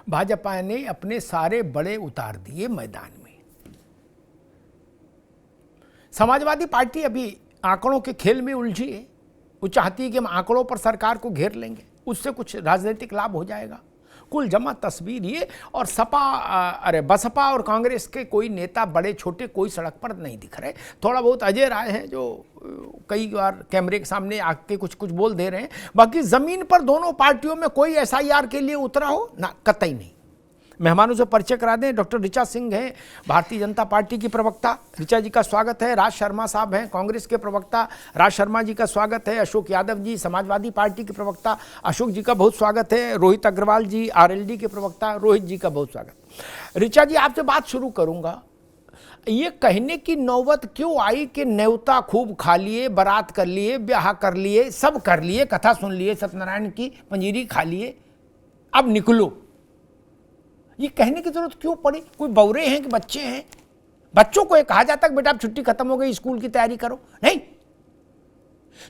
भाजपा ने अपने सारे बड़े उतार दिए मैदान में। समाजवादी पार्टी अभी आंकड़ों के खेल में उलझी है। वो चाहती है कि हम आंकड़ों पर सरकार को घेर लेंगे, उससे कुछ राजनीतिक लाभ हो जाएगा। कुल जमा तस्वीर ये, और बसपा और कांग्रेस के कोई नेता बड़े छोटे कोई सड़क पर नहीं दिख रहे। थोड़ा बहुत अजय राय हैं जो कई बार कैमरे के सामने आके कुछ कुछ बोल दे रहे हैं, बाकी जमीन पर दोनों पार्टियों में कोई एसआईआर के लिए उतरा हो ना, कतई नहीं। मेहमानों से परिचय करा दें, डॉक्टर ऋचा सिंह हैं, भारतीय जनता पार्टी की प्रवक्ता, ऋचा जी का स्वागत है। राज शर्मा साहब हैं, कांग्रेस के प्रवक्ता, राज शर्मा जी का स्वागत है। अशोक यादव जी, समाजवादी पार्टी के प्रवक्ता, अशोक जी का बहुत स्वागत है। रोहित अग्रवाल जी, आरएलडी के प्रवक्ता, रोहित जी का बहुत स्वागत। ऋचा जी, आपसे बात शुरू करूंगा। ये कहने की नौबत क्यों आई कि न्योता खूब खा लिए, बारात कर लिए, ब्याह कर लिए, सब कर लिए, कथा सुन लिए, सत्यनारायण की पंजीरी खा लिए, अब निकलो? ये कहने की जरूरत क्यों पड़ी? कोई बौरे हैं कि बच्चे हैं? बच्चों को ये कहा जाता है बेटा अब छुट्टी खत्म हो गई, स्कूल की तैयारी करो? नहीं,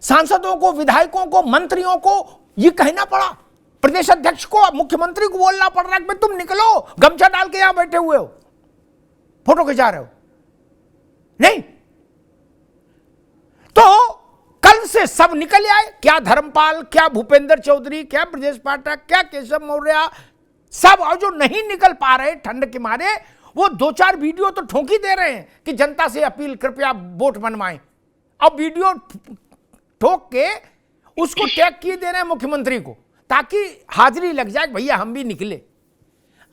सांसदों को, विधायकों को, मंत्रियों को ये कहना पड़ा, प्रदेश अध्यक्ष को, मुख्यमंत्री को बोलना पड़ रहा है कि तुम निकलो, गमछा डाल के यहां बैठे हुए हो, फोटो खिंचा रहे हो। नहीं, तो कल से सब निकल आए। क्या धर्मपाल, क्या भूपेंद्र चौधरी, क्या ब्रजेश पाठक, क्या केशव मौर्य, सब। और जो नहीं निकल पा रहे ठंड के मारे, वो 2-4 वीडियो तो ठोंकी दे रहे हैं कि जनता से अपील, कृपया वोट बनवाएं। अब वीडियो ठोक के उसको टैग किए दे रहे हैं मुख्यमंत्री को, ताकि हाजिरी लग जाए, भैया हम भी निकले।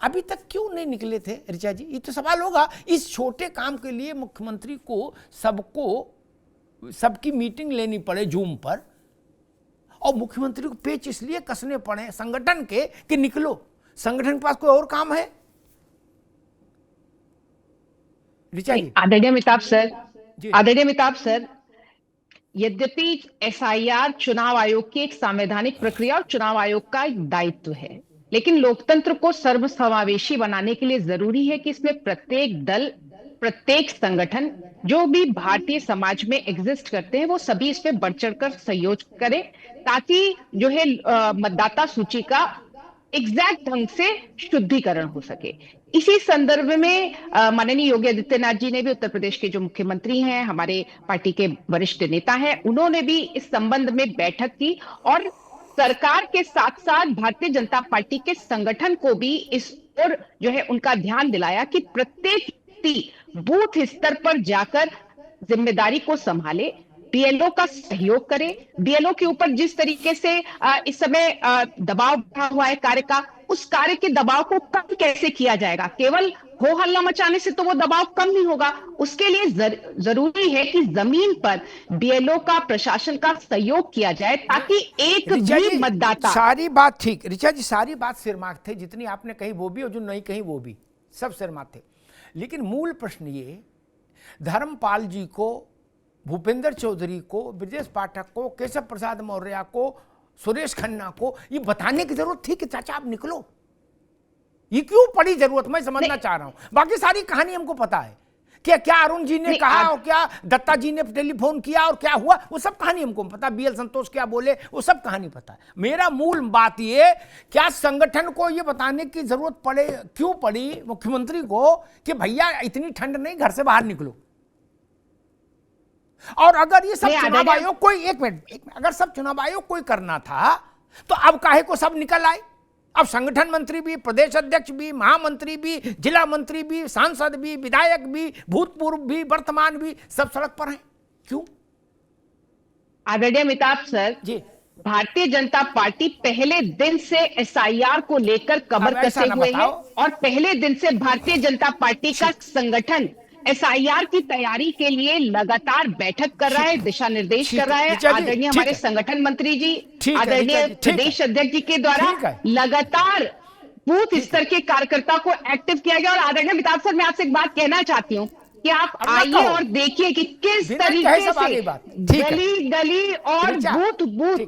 अभी तक क्यों नहीं निकले थे ऋचा जी? ये तो सवाल होगा। इस छोटे काम के लिए मुख्यमंत्री को सबकी मीटिंग लेनी पड़े जूम पर, और मुख्यमंत्री को पेच इसलिए कसने पड़े संगठन के कि निकलो। संगठन के पास कोई और काम है? ऋचा जी। आदरणीय अमिताभ सर, यद्यपि एसआईआर चुनाव आयोग की एक संवैधानिक प्रक्रिया और चुनाव आयोग का एक दायित्व है, लेकिन लोकतंत्र को सर्वसमावेशी बनाने के लिए जरूरी है कि इसमें प्रत्येक दल, प्रत्येक संगठन, जो भी भारतीय समाज में एग्जिस्ट करते हैं, वो सभी इसमें बढ़ चढ़कर सहयोग करें, ताकि जो है मतदाता सूची का एग्जैक्ट ढंग से शुद्धिकरण हो सके। इसी संदर्भ में माननीय योगी आदित्यनाथ जी ने भी, उत्तर प्रदेश के जो मुख्यमंत्री हैं, हमारे पार्टी के वरिष्ठ नेता हैं, उन्होंने भी इस संबंध में बैठक की और सरकार के साथ साथ भारतीय जनता पार्टी के संगठन को भी इस ओर जो है उनका ध्यान दिलाया कि प्रत्येक व्यक्ति बूथ स्तर पर जाकर जिम्मेदारी को संभाले, बीएलओ का सहयोग करे। बीएलओ के ऊपर जिस तरीके से इस समय दबाव बढ़ा हुआ है कार्य का, उस कार्य के दबाव को कम कैसे किया जाएगा? केवल हो हल्ला मचाने से तो वो दबाव कम नहीं होगा। उसके लिए जरूरी है कि जमीन पर बीएलओ का, प्रशासन का सहयोग किया जाए, ताकि एक भी मतदाता। सारी बात ठीक ऋचा जी, सारी बात सिरमाक थे, जितनी आपने कही वो भी और जो नहीं कही वो भी, सब सिरमाक थे। लेकिन मूल प्रश्न ये, धर्मपाल जी को, भूपेंद्र चौधरी को, ब्रजेश पाठक को, केशव प्रसाद मौर्य को, सुरेश खन्ना को ये बताने की जरूरत थी कि चाचा आप निकलो? ये क्यों पड़ी जरूरत? मैं समझना चाह रहा हूं। बाकी सारी कहानी हमको पता है कि क्या अरुण जी ने कहा और क्या दत्ता जी ने टेलीफोन किया और क्या हुआ, वो सब कहानी हमको पता। बीएल संतोष क्या बोले, वो सब कहानी पता है। मेरा मूल बात ये, क्या संगठन को ये बताने की जरूरत क्यों पड़ी मुख्यमंत्री को कि भैया इतनी ठंड नहीं, घर से बाहर निकलो? और अगर ये सब चुनाव आयोग कोई, एक मिनट, अगर सब चुनाव आयोग कोई करना था तो अब काहे को सब निकल आए? अब संगठन मंत्री भी, प्रदेश अध्यक्ष भी, महामंत्री भी, जिला मंत्री भी, सांसद भी, विधायक भी, भूतपूर्व भी, वर्तमान भी, सब सड़क पर हैं। क्यों? आदरणीय अमिताभ सर जी, भारतीय जनता पार्टी पहले दिन से एसआईआर को लेकर कमर कसे हुए है, और पहले दिन से भारतीय जनता पार्टी का संगठन एसआईआर की तैयारी के लिए लगातार बैठक कर रहा है, दिशा निर्देश कर रहा है। आदरणीय हमारे संगठन मंत्री जी, आदरणीय प्रदेश अध्यक्ष जी के द्वारा लगातार बूथ स्तर के कार्यकर्ता को एक्टिव किया गया। और आदरणीय अमिताभ सर, मैं आपसे एक बात कहना चाहती हूँ कि आप आइए और देखिए कि किस तरीके से गली गली और booth booth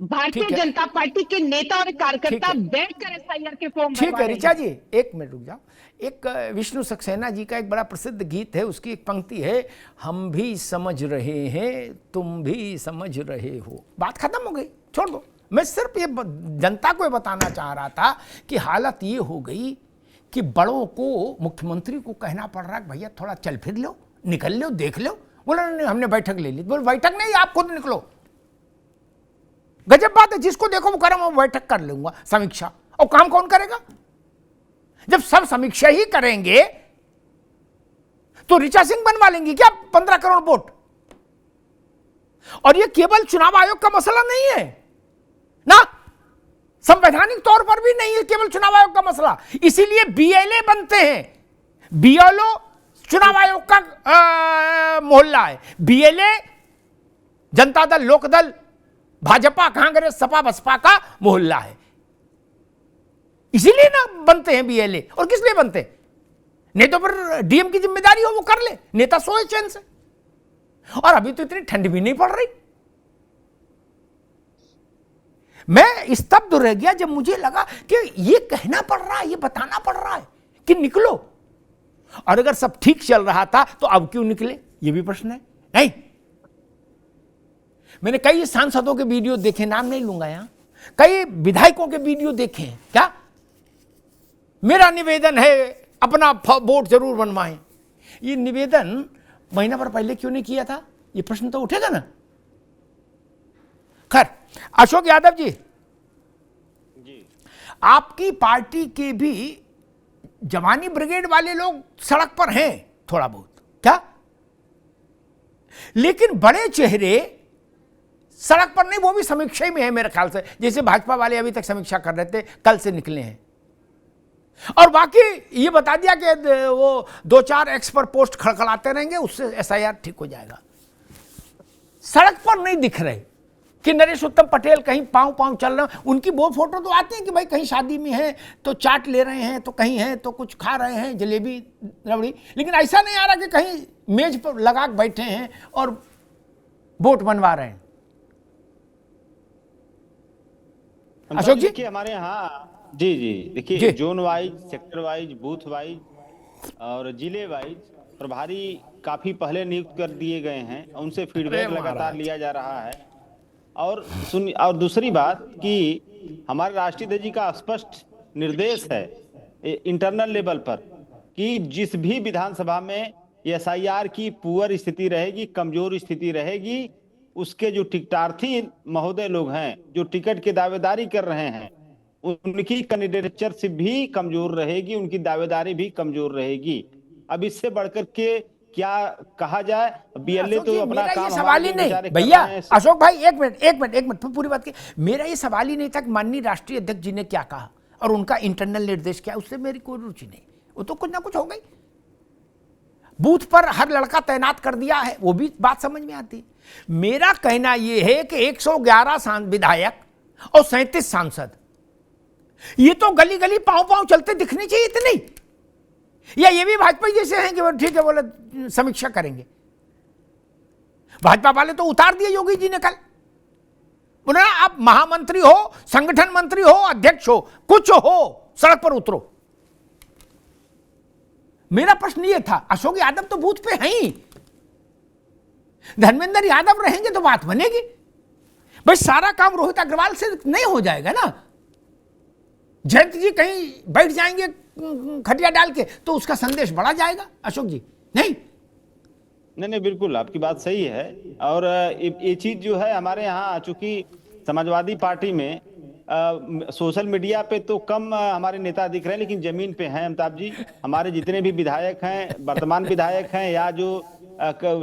Bharatiya Janata party के नेता और कार्यकर्ता बैठकर एसआईआर के फॉर्म। ठीक है ऋचा जी, एक मिनट रुक जाओ। एक विष्णु सक्सेना जी का एक बड़ा प्रसिद्ध गीत है, उसकी एक पंक्ति है, हम भी समझ रहे हैं तुम भी समझ रहे हो। बात खत्म हो गई, छोड़ दो। मैं सिर्फ ये जनता को ये बताना चाह रहा था कि हालत ये हो गई कि बड़ों को, मुख्यमंत्री को कहना पड़ रहा है भैया थोड़ा चल फिर लो, निकल लो, देख लो। बोला नहीं, हमने बैठक ले ली। बोले बैठक नहीं, आप खुद निकलो। गजब बात है, जिसको देखो वो करो मैं बैठक कर लूंगा, समीक्षा। और काम कौन करेगा? जब सब समीक्षा ही करेंगे तो ऋचा सिंह बनवा लेंगी क्या 15 करोड़ वोट? और ये केवल चुनाव आयोग का मसला नहीं है ना, संवैधानिक तौर पर भी नहीं है केवल चुनाव आयोग का मसला। इसीलिए बीएलए बनते हैं। बीएलओ चुनाव आयोग का मोहल्ला है। बीएलए जनता दल, लोकदल, भाजपा, कांग्रेस, सपा, बसपा का मोहल्ला है। इसीलिए ना बनते हैं बीएलए। और किस लिए बनते हैं? नहीं तो फिर डीएम की जिम्मेदारी हो वो कर ले, नेता सोए चैन से। और अभी तो इतनी ठंड भी नहीं पड़ रही। मैं स्तब्ध रह गया जब मुझे लगा कि ये कहना पड़ रहा है, ये बताना पड़ रहा है कि निकलो। और अगर सब ठीक चल रहा था तो अब क्यों निकले, ये भी प्रश्न है। नहीं, मैंने कई सांसदों के वीडियो देखे, नाम नहीं लूंगा यहां, कई विधायकों के वीडियो देखे हैं। क्या मेरा निवेदन है अपना वोट जरूर बनवाएं। ये निवेदन महीना भर पहले क्यों नहीं किया था, ये प्रश्न तो उठेगा ना। खैर, अशोक यादव जी, आपकी पार्टी के भी जवानी ब्रिगेड वाले लोग सड़क पर हैं थोड़ा बहुत, क्या? लेकिन बड़े चेहरे सड़क पर नहीं, वो भी समीक्षा में है मेरे ख्याल से। जैसे भाजपा वाले अभी तक समीक्षा कर रहे थे, कल से निकले हैं। और बाकी ये बता दिया कि वो 2-4 एक्स पर पोस्ट खड़खड़ाते रहेंगे, उससे एसआईआर ठीक हो जाएगा। सड़क पर नहीं दिख रहे कि नरेश उत्तम पटेल कहीं पांव पांव चल रहे हैं। उनकी वो फोटो तो आती है कि भाई कहीं शादी में है तो चाट ले रहे हैं, तो कहीं है तो कुछ खा रहे हैं, जलेबी रबड़ी। लेकिन ऐसा नहीं आ रहा कि कहीं मेज पर लगा बैठे हैं और वोट बनवा रहे हैं। अशोक जी, हमारे यहाँ जी देखिए, zone wise, sector wise, booth wise और जिले वाइज प्रभारी काफी पहले नियुक्त कर दिए गए हैं। उनसे फीडबैक लगातार लिया जा रहा है। और दूसरी बात कि हमारे राष्ट्रीय अध्यक्ष जी का स्पष्ट निर्देश है इंटरनल लेवल पर कि जिस भी विधानसभा में एसआईआर की पुअर स्थिति रहेगी, कमजोर स्थिति रहेगी, उसके जो टिकटार्थी महोदय लोग हैं, जो टिकट की दावेदारी कर रहे हैं, उनकी कैंडिडेटशिप भी कमजोर रहेगी, उनकी दावेदारी भी कमजोर रहेगी। अब इससे बढ़कर के क्या कहा जाए? बीएलए तो अपना काम, सवाल ही नहीं भैया। अशोक भाई एक मिनट पूरी बात की। मेरा ये सवाल ही नहीं था कि माननीय राष्ट्रीय अध्यक्ष जी ने क्या कहा और उनका इंटरनल निर्देश क्या, उससे मेरी कोई रुचि नहीं। वो तो कुछ ना कुछ हो गई। बूथ पर हर लड़का तैनात कर दिया है, वो भी बात समझ में आती। मेरा कहना यह है कि 111 विधायक और 37 सांसद, ये तो गली गली पांव पांव चलते दिखने चाहिए इतने, या ये भी भाजपा जैसे हैं कि वो ठीक है बोले समीक्षा करेंगे। भाजपा वाले तो उतार दिए योगी जी ने कल। बोले आप महामंत्री हो, संगठन मंत्री हो, अध्यक्ष हो, कुछ हो, सड़क पर उतरो। मेरा प्रश्न ये था, अशोक यादव तो बूथ पे हैं ही, धर्मेंद्र यादव रहेंगे तो बात बनेगी। भाई सारा काम रोहित अग्रवाल से नहीं हो जाएगा ना। जयंत जी कहीं बैठ जाएंगे खटिया डाल के तो उसका संदेश बढ़ा जाएगा। अशोक जी नहीं, बिल्कुल आपकी बात सही है। और ये चीज जो है हमारे यहाँ, चूंकि समाजवादी पार्टी में सोशल मीडिया पे तो कम हमारे नेता दिख रहे हैं, लेकिन जमीन पे हैं अमिताभ जी। हमारे जितने भी विधायक हैं, वर्तमान विधायक हैं या जो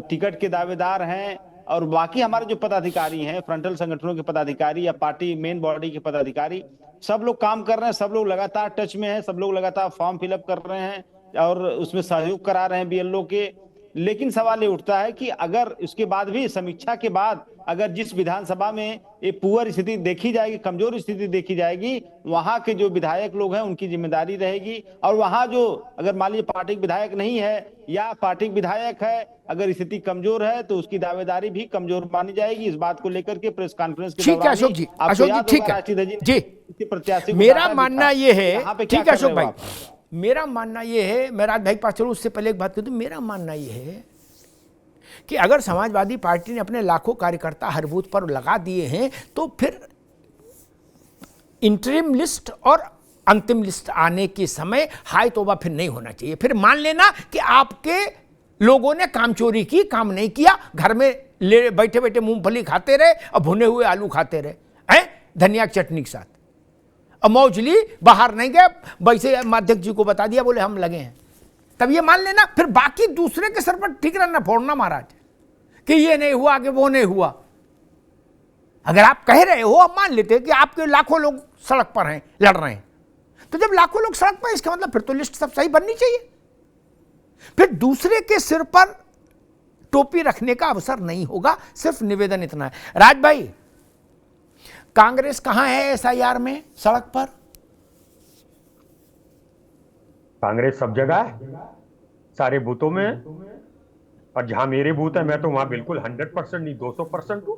टिकट के दावेदार हैं, और बाकी हमारे जो पदाधिकारी हैं, फ्रंटल संगठनों के पदाधिकारी या पार्टी मेन बॉडी के पदाधिकारी, सब लोग काम कर रहे हैं, सब लोग लगातार टच में हैं, सब लोग लगातार फॉर्म फिलअप कर रहे हैं और उसमें सहयोग करा रहे हैं बीएलओ के। लेकिन सवाल ये उठता है कि अगर उसके बाद भी, समीक्षा के बाद, अगर जिस विधानसभा में ये पुअर स्थिति देखी जाएगी, कमजोर स्थिति देखी जाएगी, वहां के जो विधायक लोग हैं उनकी जिम्मेदारी रहेगी। और वहां जो अगर मान लीजिए पार्टी विधायक नहीं है या पार्टी विधायक है, अगर स्थिति कमजोर है तो उसकी दावेदारी भी कमजोर मानी जाएगी। इस बात को लेकर के प्रेस कॉन्फ्रेंस के दौरान अशोक जी ठीक है प्रत्याशी, मेरा मानना ये है, ठीक है अशोक भाई, मेरा मानना ये है, मैं राज भाई पास चलूं उससे पहले एक बात कहूं। मेरा मानना ये है कि अगर समाजवादी पार्टी ने अपने लाखों कार्यकर्ता हर बूथ पर लगा दिए हैं तो फिर इंटरिम लिस्ट और अंतिम लिस्ट आने के समय हाय तौबा फिर नहीं होना चाहिए। फिर मान लेना कि आपके लोगों ने काम चोरी की, काम नहीं किया, घर में ले बैठे बैठे मूंगफली खाते रहे और भुने हुए आलू खाते रहे हैं धनिया की चटनी के साथ, और मौजली बाहर नहीं गए, वैसे अध्यक्ष जी को बता दिया, बोले हम लगे हैं, तब ये मान लेना। फिर बाकी दूसरे के सर पर ठीक रहना फोड़ना महाराज कि ये नहीं हुआ कि वो नहीं हुआ। अगर आप कह रहे हो, हम मान लेते हैं कि आपके लाखों लोग सड़क पर हैं, लड़ रहे हैं, तो जब लाखों लोग सड़क पर, इसका मतलब फिर तो लिस्ट सब सही बननी चाहिए। फिर दूसरे के सिर पर टोपी रखने का अवसर नहीं होगा। सिर्फ निवेदन इतना है। राज भाई, कांग्रेस कहां है एसआईआर में, सड़क पर? कांग्रेस सब जगह है, सारे बूथों में, और जहां मेरे बूथ है मैं तो वहां बिल्कुल 100% नहीं 200% हूं।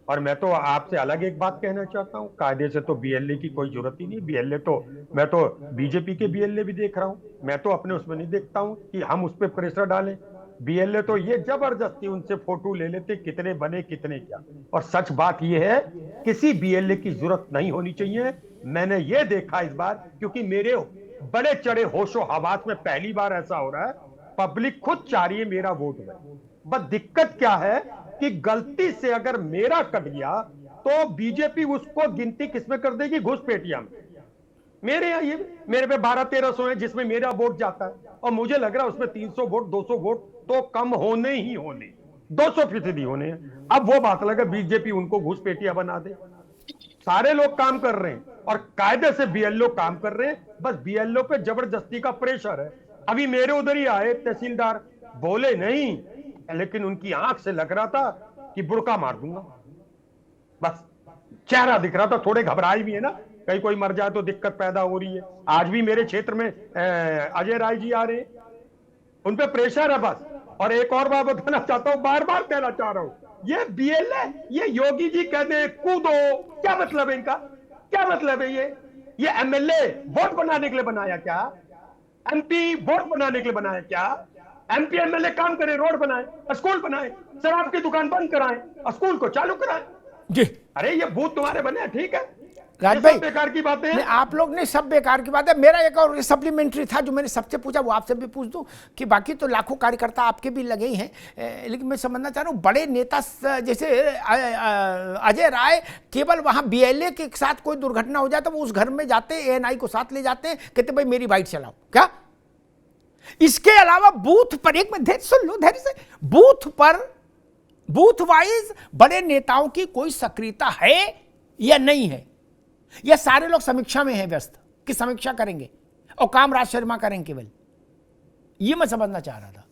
और मैं तो आपसे अलग एक बात कहना चाहता हूं, कायदे से तो बीएलए की कोई जरूरत ही नहीं। बीएलए तो मैं तो बीजेपी के बीएलए भी देख रहा हूं, मैं तो अपने उसमें नहीं देखता हूं कि हम उस पर प्रेशर डालें। बीएलए तो ये जबरदस्ती उनसे फोटो ले लेते, कितने बने कितने क्या। और सच बात ये है, किसी बीएलए की जरूरत नहीं होनी चाहिए। मैंने ये देखा इस बार, क्योंकि मेरे बड़े चढ़े होशो हवास में पहली बार ऐसा हो रहा है, पब्लिक खुद चाह रही है मेरा वोट में। बस दिक्कत क्या है कि गलती से अगर मेरा कट गया तो बीजेपी उसको गिनती किसमें कर देगी, घुसपैठिया में। मेरे यहाँ ये मेरे पे 1200-1300 है जिसमें मेरा वोट जाता है, और मुझे लग रहा है उसमें 300 वोट 200 वोट तो कम होने ही होने, 200% होने हैं। अब वो बात लगा बीजेपी उनको घुसपैठिया बना दे। सारे लोग काम कर रहे हैं और कायदे से बीएलओ काम कर रहे हैं, बस बीएलओ पे जबरदस्ती का प्रेशर है। अभी मेरे उधर ही आए तहसीलदार, बोले नहीं, लेकिन उनकी आंख से लग रहा था कि बुड़का मार दूंगा, बस चेहरा दिख रहा था। थोड़े घबराए भी है ना, कहीं कोई मर जाए तो दिक्कत पैदा हो रही है। आज भी मेरे क्षेत्र में अजय राय जी आ रहे हैं, उन पे प्रेशर है बस। और एक और बात बताना चाहता हूं, बार बार कहना चाह रहा हूं, ये बीएलए, ये योगी जी कहते हैं कूदो, क्या मतलब है इनका, क्या मतलब है? ये एमएलए वोट बनाने के लिए बनाया क्या? एमपी वोट बनाने के लिए बनाया क्या? एमपी एमएलए काम करे, रोड बनाए, स्कूल बनाए, शराब की दुकान बंद कराएं, स्कूल को चालू कराएं जी। अरे ये बूथ तुम्हारे बने, ठीक है, राज भाई, बेकार की बातें हैं। आप लोग ने सब बेकार की बात है। मेरा एक और सप्लीमेंट्री था जो मैंने सबसे पूछा, वो आपसे भी पूछ दूं कि बाकी तो लाखों कार्यकर्ता आपके भी लगे ही हैं, लेकिन मैं समझना चाह रहा हूँ, बड़े नेता जैसे अजय राय, केवल वहाँ बीएलए के साथ कोई दुर्घटना हो जाए तो वो उस घर में जाते, एएनआई को साथ ले जाते हैं, कहते भाई मेरी बाइक चलाओ, क्या? इसके अलावा बूथ पर, एक में धैर्य सुन लो, धैर्य से, बूथ पर बूथ वाइज बड़े नेताओं की कोई सक्रियता है या नहीं है, या सारे लोग समीक्षा में हैं व्यस्त कि समीक्षा करेंगे और काम राज शर्मा करेंगे केवल? ये मैं समझना चाह रहा था।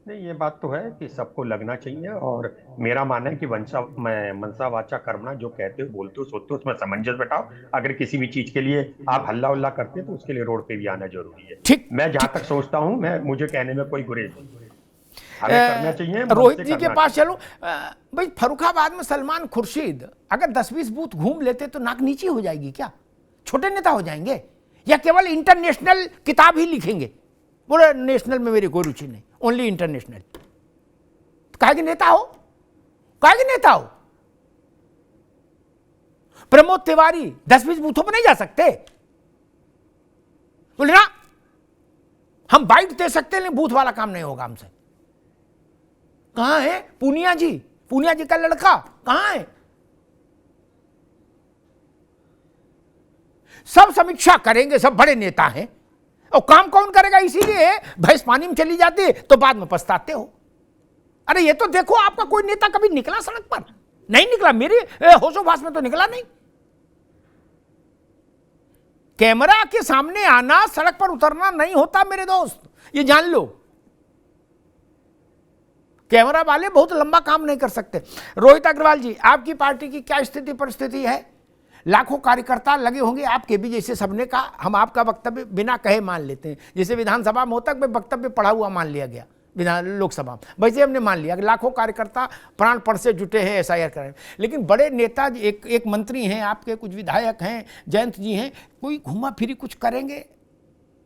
नहीं, ये बात तो है कि सबको लगना चाहिए, और मेरा मानना है कि मनसा वाचा कर्मणा, जो कहते हो बोलते हो सोचते हो, उसमें समंजस बैठाओ। अगर किसी भी चीज के लिए आप हल्ला उल्ला करते हैं तो उसके लिए रोड पे भी आना जरूरी है। ठीक, मैं जहां तक सोचता हूं, मुझे कहने में कोई गुरेज नहीं, हमें करना चाहिए। रोहित जी के पास चलो भाई, फर्रुखाबाद में सलमान खुर्शीद अगर 10-20 बूथ घूम लेते तो नाक नीची हो जाएगी क्या? छोटे नेता हो जाएंगे या केवल इंटरनेशनल किताब ही लिखेंगे? बोले नेशनल में मेरी कोई रुचि नहीं, ओनली इंटरनेशनल। काहे के नेता हो, काहे के नेता हो? प्रमोद तिवारी 10-20 बूथों पर नहीं जा सकते? बोले ना हम बाइट दे सकते हैं लेकिन बूथ वाला काम नहीं होगा हमसे। कहां है पूनिया जी? पूनिया जी का लड़का कहां है? सब समीक्षा करेंगे, सब बड़े नेता हैं, और काम कौन करेगा? इसीलिए भैंस पानी में चली जाती है तो बाद में पछताते हो। अरे ये तो देखो, आपका कोई नेता कभी निकला सड़क पर? नहीं निकला, मेरे होशोवास में तो निकला नहीं। कैमरा के सामने आना, सड़क पर उतरना नहीं होता मेरे दोस्त, ये जान लो। कैमरा वाले बहुत लंबा काम नहीं कर सकते। रोहित अग्रवाल जी, आपकी पार्टी की क्या स्थिति परिस्थिति है? लाखों कार्यकर्ता लगे होंगे आपके भी, जैसे सबने कहा, हम आपका वक्तव्य बिना कहे मान लेते हैं। जैसे विधानसभा में होता है वक्तव्य पढ़ा हुआ मान लिया गया, लोकसभा में वैसे हमने मान लिया कि लाखों कार्यकर्ता प्राणपण से जुटे हैं एसआईआर कराने। लेकिन बड़े नेता, एक मंत्री हैं आपके, कुछ विधायक हैं, जयंत जी हैं, कोई घुमा फिरी कुछ करेंगे?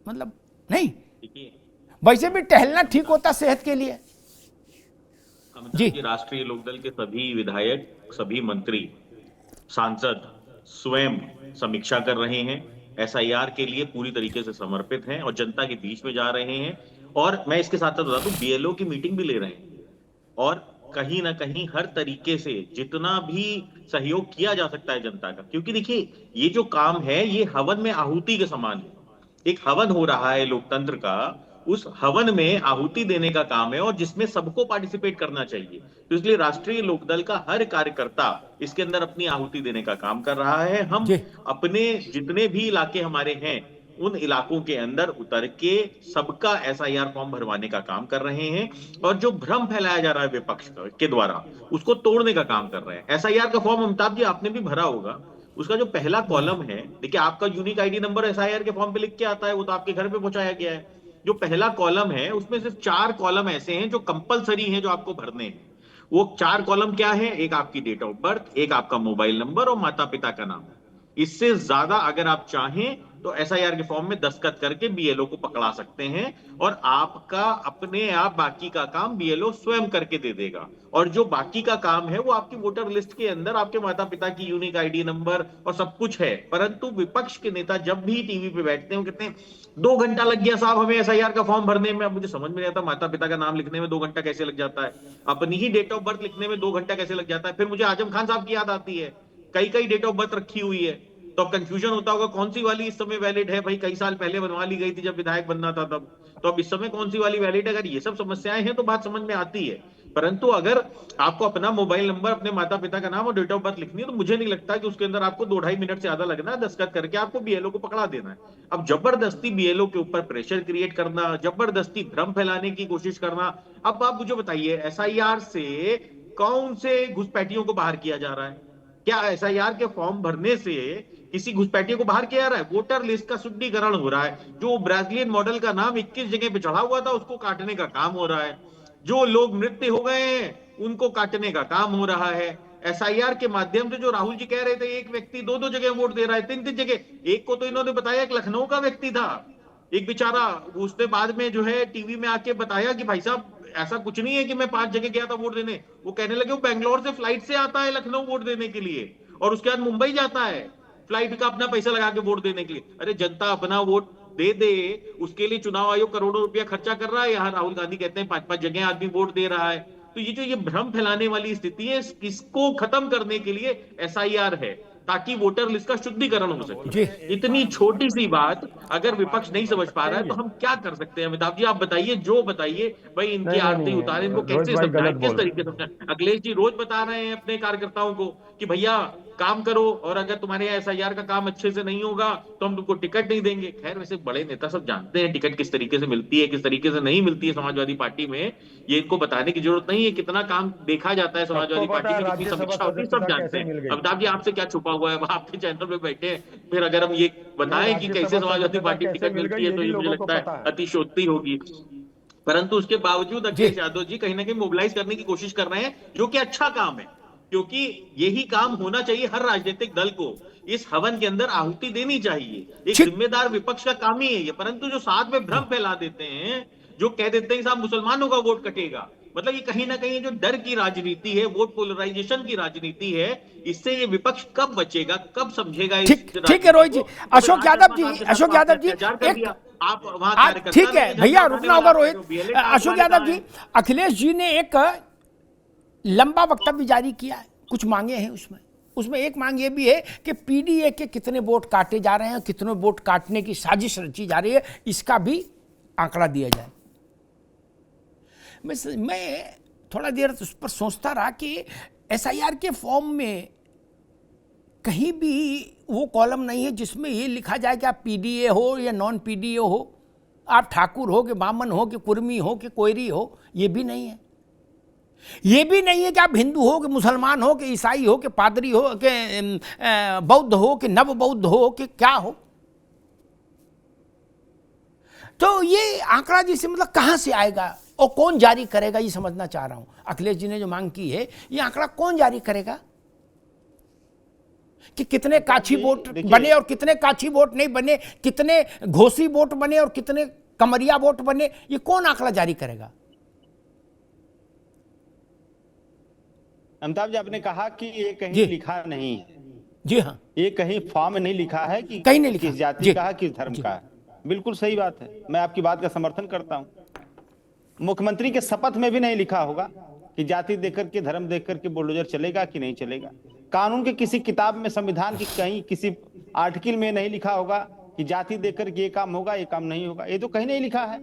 मतलब नहीं, वैसे भी टहलना ठीक होता सेहत के लिए जी। राष्ट्रीय लोकदल के सभी विधायक, सभी मंत्री, सांसद स्वयं समीक्षा कर रहे हैं, एसआईआर के लिए पूरी तरीके से समर्पित हैं और जनता के बीच में जा रहे हैं। और मैं इसके साथ साथ बता दूं, बीएलओ की मीटिंग भी ले रहे हैं और कहीं ना कहीं हर तरीके से जितना भी सहयोग किया जा सकता है जनता का, क्योंकि देखिए ये जो काम है ये हवन में आहुति के समान है। एक हवन हो रहा है लोकतंत्र का, उस हवन में आहुति देने का काम है और जिसमें सबको पार्टिसिपेट करना चाहिए। तो इसलिए राष्ट्रीय लोकदल का हर कार्यकर्ता इसके अंदर अपनी आहुति देने का काम कर रहा है। हम अपने जितने भी इलाके हमारे हैं उन इलाकों के अंदर उतर के सबका एसआईआर फॉर्म भरवाने का काम कर रहे हैं और जो भ्रम फैलाया जा रहा है विपक्ष के द्वारा उसको तोड़ने का काम कर रहे हैं। एसआईआर का फॉर्म अमिताभ जी आपने भी भरा होगा, उसका जो पहला कॉलम है, देखिए आपका यूनिक आईडी नंबर एसआईआर के फॉर्म पे लिख के आता है, वो तो आपके घर पे पहुंचाया गया है। जो पहला कॉलम है उसमें सिर्फ 4 कॉलम ऐसे हैं जो कंपलसरी हैं, जो आपको भरने हैं। वो 4 कॉलम क्या है? एक आपकी डेट ऑफ बर्थ, एक आपका मोबाइल नंबर और माता पिता का नाम। इससे ज्यादा अगर आप चाहें तो एसआईआर के फॉर्म में दस्तखत करके बीएलओ को पकड़ा सकते हैं और आपका अपने आप बाकी का काम बीएलओ स्वयं करके दे देगा। और जो बाकी का काम है वो आपकी वोटर लिस्ट के अंदर आपके माता पिता की यूनिक आईडी नंबर और सब कुछ है। परंतु विपक्ष के नेता जब भी टीवी पे बैठते हैं वो कहते हैं 2 घंटा लग गया साहब हमें एसआईआर का फॉर्म भरने में। अब मुझे समझ में नहीं आता माता पिता का नाम लिखने में 2 घंटा कैसे लग जाता है, अपनी ही डेट ऑफ बर्थ लिखने में 2 घंटा कैसे लग जाता है। फिर मुझे आजम खान साहब की याद आती है, कई डेट ऑफ बर्थ रखी हुई है, तो अब कंफ्यूजन होता होगा कौन सी वाली इस समय वैलिड है। भाई कई साल पहले बनवा ली गई थी जब विधायक बनना था तब, तो अब इस समय कौन सी वाली वैलिड है। अगर ये सब समस्याएं हैं तो बात समझ में आती है। परंतु अगर आपको अपना मोबाइल नंबर, अपने माता पिता का नाम और डेट ऑफ बर्थ लिखनी है तो मुझे नहीं लगता कि उसके अंदर आपको 2-2.5 मिनट से ज्यादा लगना है, दस्तखत करके आपको बीएलओ को पकड़ा देना है। अब जबरदस्ती बीएलओ के ऊपर प्रेशर क्रिएट करना, जबरदस्ती भ्रम फैलाने की कोशिश करना। अब आप मुझे बताइए एसआईआर से कौन से घुसपैठियों को बाहर किया जा रहा है? क्या एसआईआर के फॉर्म भरने से किसी घुसपैठिए को बाहर किया जा रहा है? वोटर लिस्ट का शुद्धिकरण हो रहा है। जो ब्राजीलियन मॉडल का नाम 21 जगह पे चढ़ा हुआ था उसको काटने का काम हो रहा है। जो लोग मृत्यु हो गए हैं उनको काटने का काम हो रहा है। एसआईआर के माध्यम से जो राहुल जी कह रहे थे एक व्यक्ति 2-2 जगह वोट दे रहा है, 3-3 जगह। एक को तो इन्होंने बताया एक लखनऊ का व्यक्ति था, एक बेचारा, उसने बाद में जो है टीवी में आके बताया कि भाई साहब ऐसा कुछ नहीं है कि मैं 5 जगह गया था वोट देने। वो कहने लगे वो बेंगलोर से फ्लाइट से आता है लखनऊ वोट देने के लिए और उसके बाद मुंबई जाता है फ्लाइट का अपना पैसा लगा के वोट देने के लिए। अरे जनता अपना वोट दे दे, उसके लिए चुनाव आयोग करोड़ों रुपया खर्चा कर रहा है। यहाँ राहुल गांधी कहते हैं 5-5 जगह आदमी वोट दे रहा है। तो ये जो ये भ्रम फैलाने वाली स्थिति है इसको खत्म करने के लिए एसआईआर है, ताकि वोटर लिस्ट का शुद्धिकरण हो सके। इतनी छोटी सी बात अगर विपक्ष नहीं समझ पा रहा है तो हम क्या कर सकते हैं? अमिताभ जी आप बताइए, जो बताइए भाई, इनकी आरती उतारे, इनको कैसे समझाएं, किस तरीके से समझाएं? अखिलेश जी रोज बता रहे हैं अपने कार्यकर्ताओं को कि भैया काम करो और अगर तुम्हारे यहाँ एसआईआर का काम अच्छे से नहीं होगा तो हम तुमको टिकट नहीं देंगे। खैर वैसे बड़े नेता सब जानते हैं टिकट किस तरीके से मिलती है, किस तरीके से नहीं मिलती है समाजवादी पार्टी में। ये इनको बताने की जरूरत नहीं है कितना काम देखा जाता है समाजवादी पार्टी की, कितनी समीक्षा होती है, सब जानते हैं। अमिताभ जी आपसे क्या छुपा हुआ है, आपके चैनल पे बैठे हैं, फिर अगर हम ये बताएं कि कैसे समाजवादी पार्टी टिकट मिलती है तो ये मुझे लगता है अतिशयोक्ति होगी। परंतु उसके बावजूद अखिलेश यादव जी कहीं ना कहीं मोबिलाइज करने की कोशिश कर रहे हैं, जो कि अच्छा काम है, क्योंकि यही काम होना चाहिए। हर राजनीतिक दल को इस हवन के अंदर आहुति देनी चाहिए, एक जिम्मेदार विपक्ष का काम ही है ये। परंतु जो साथ में भ्रम फैला देते हैं, जो कह देते हैं साहब मुसलमानों का वोट कटेगा, मतलब ये कहीं ना कहीं जो डर की राजनीति है, वोट पोलराइजेशन की राजनीति है, इससे ये विपक्ष कब बचेगा, कब समझेगा? ठीक है रोहित जी, अशोक यादव जी, आप वहां ठीक है भैया, रुकना होगा रोहित। अशोक यादव जी, अखिलेश जी ने एक लंबा वक्तव्य जारी किया है, कुछ मांगे हैं उसमें एक मांग ये भी है कि पीडीए के कितने वोट काटे जा रहे हैं, कितने वोट काटने की साजिश रची जा रही है, इसका भी आंकड़ा दिया जाए। मैं थोड़ा देर उस पर सोचता रहा कि एसआईआर के फॉर्म में कहीं भी वो कॉलम नहीं है जिसमें ये लिखा जाए कि आप पीडीए हो या नॉन पीडीए हो, आप ठाकुर हो कि बामन हो कि कुर्मी हो कि कोयरी हो, ये भी नहीं है। ये भी नहीं है कि आप हिंदू हो कि मुसलमान हो कि ईसाई हो कि पादरी हो कि बौद्ध हो कि नव बौद्ध हो कि क्या हो। तो ये आंकड़ा जिसे मतलब कहां से आएगा और कौन जारी करेगा, ये समझना चाह रहा हूं। अखिलेश जी ने जो मांग की है, ये आंकड़ा कौन जारी करेगा कि कितने काछी वोट बने और कितने काछी वोट नहीं बने, कितने घोसी वोट बने और कितने कमरिया वोट बने, ये कौन आंकड़ा जारी करेगा? अमिताभ जी आपने कहा कि ये कहीं लिखा नहीं है, जी हाँ, ये कहीं फॉर्म में नहीं लिखा है कि कहीं नहीं लिखा। किस जाति जी। का है, किस धर्म जी। का है। बिल्कुल सही बात है, मैं आपकी बात का समर्थन करता हूँ। मुख्यमंत्री के शपथ में भी नहीं लिखा होगा कि जाति देकर के, धर्म देकर के बुलडोजर चलेगा कि नहीं चलेगा। कानून के किसी किताब में, संविधान की कहीं किसी आर्टिकल में नहीं लिखा होगा कि जाति देकर के ये काम होगा, ये काम नहीं होगा। ये तो कहीं नहीं लिखा है,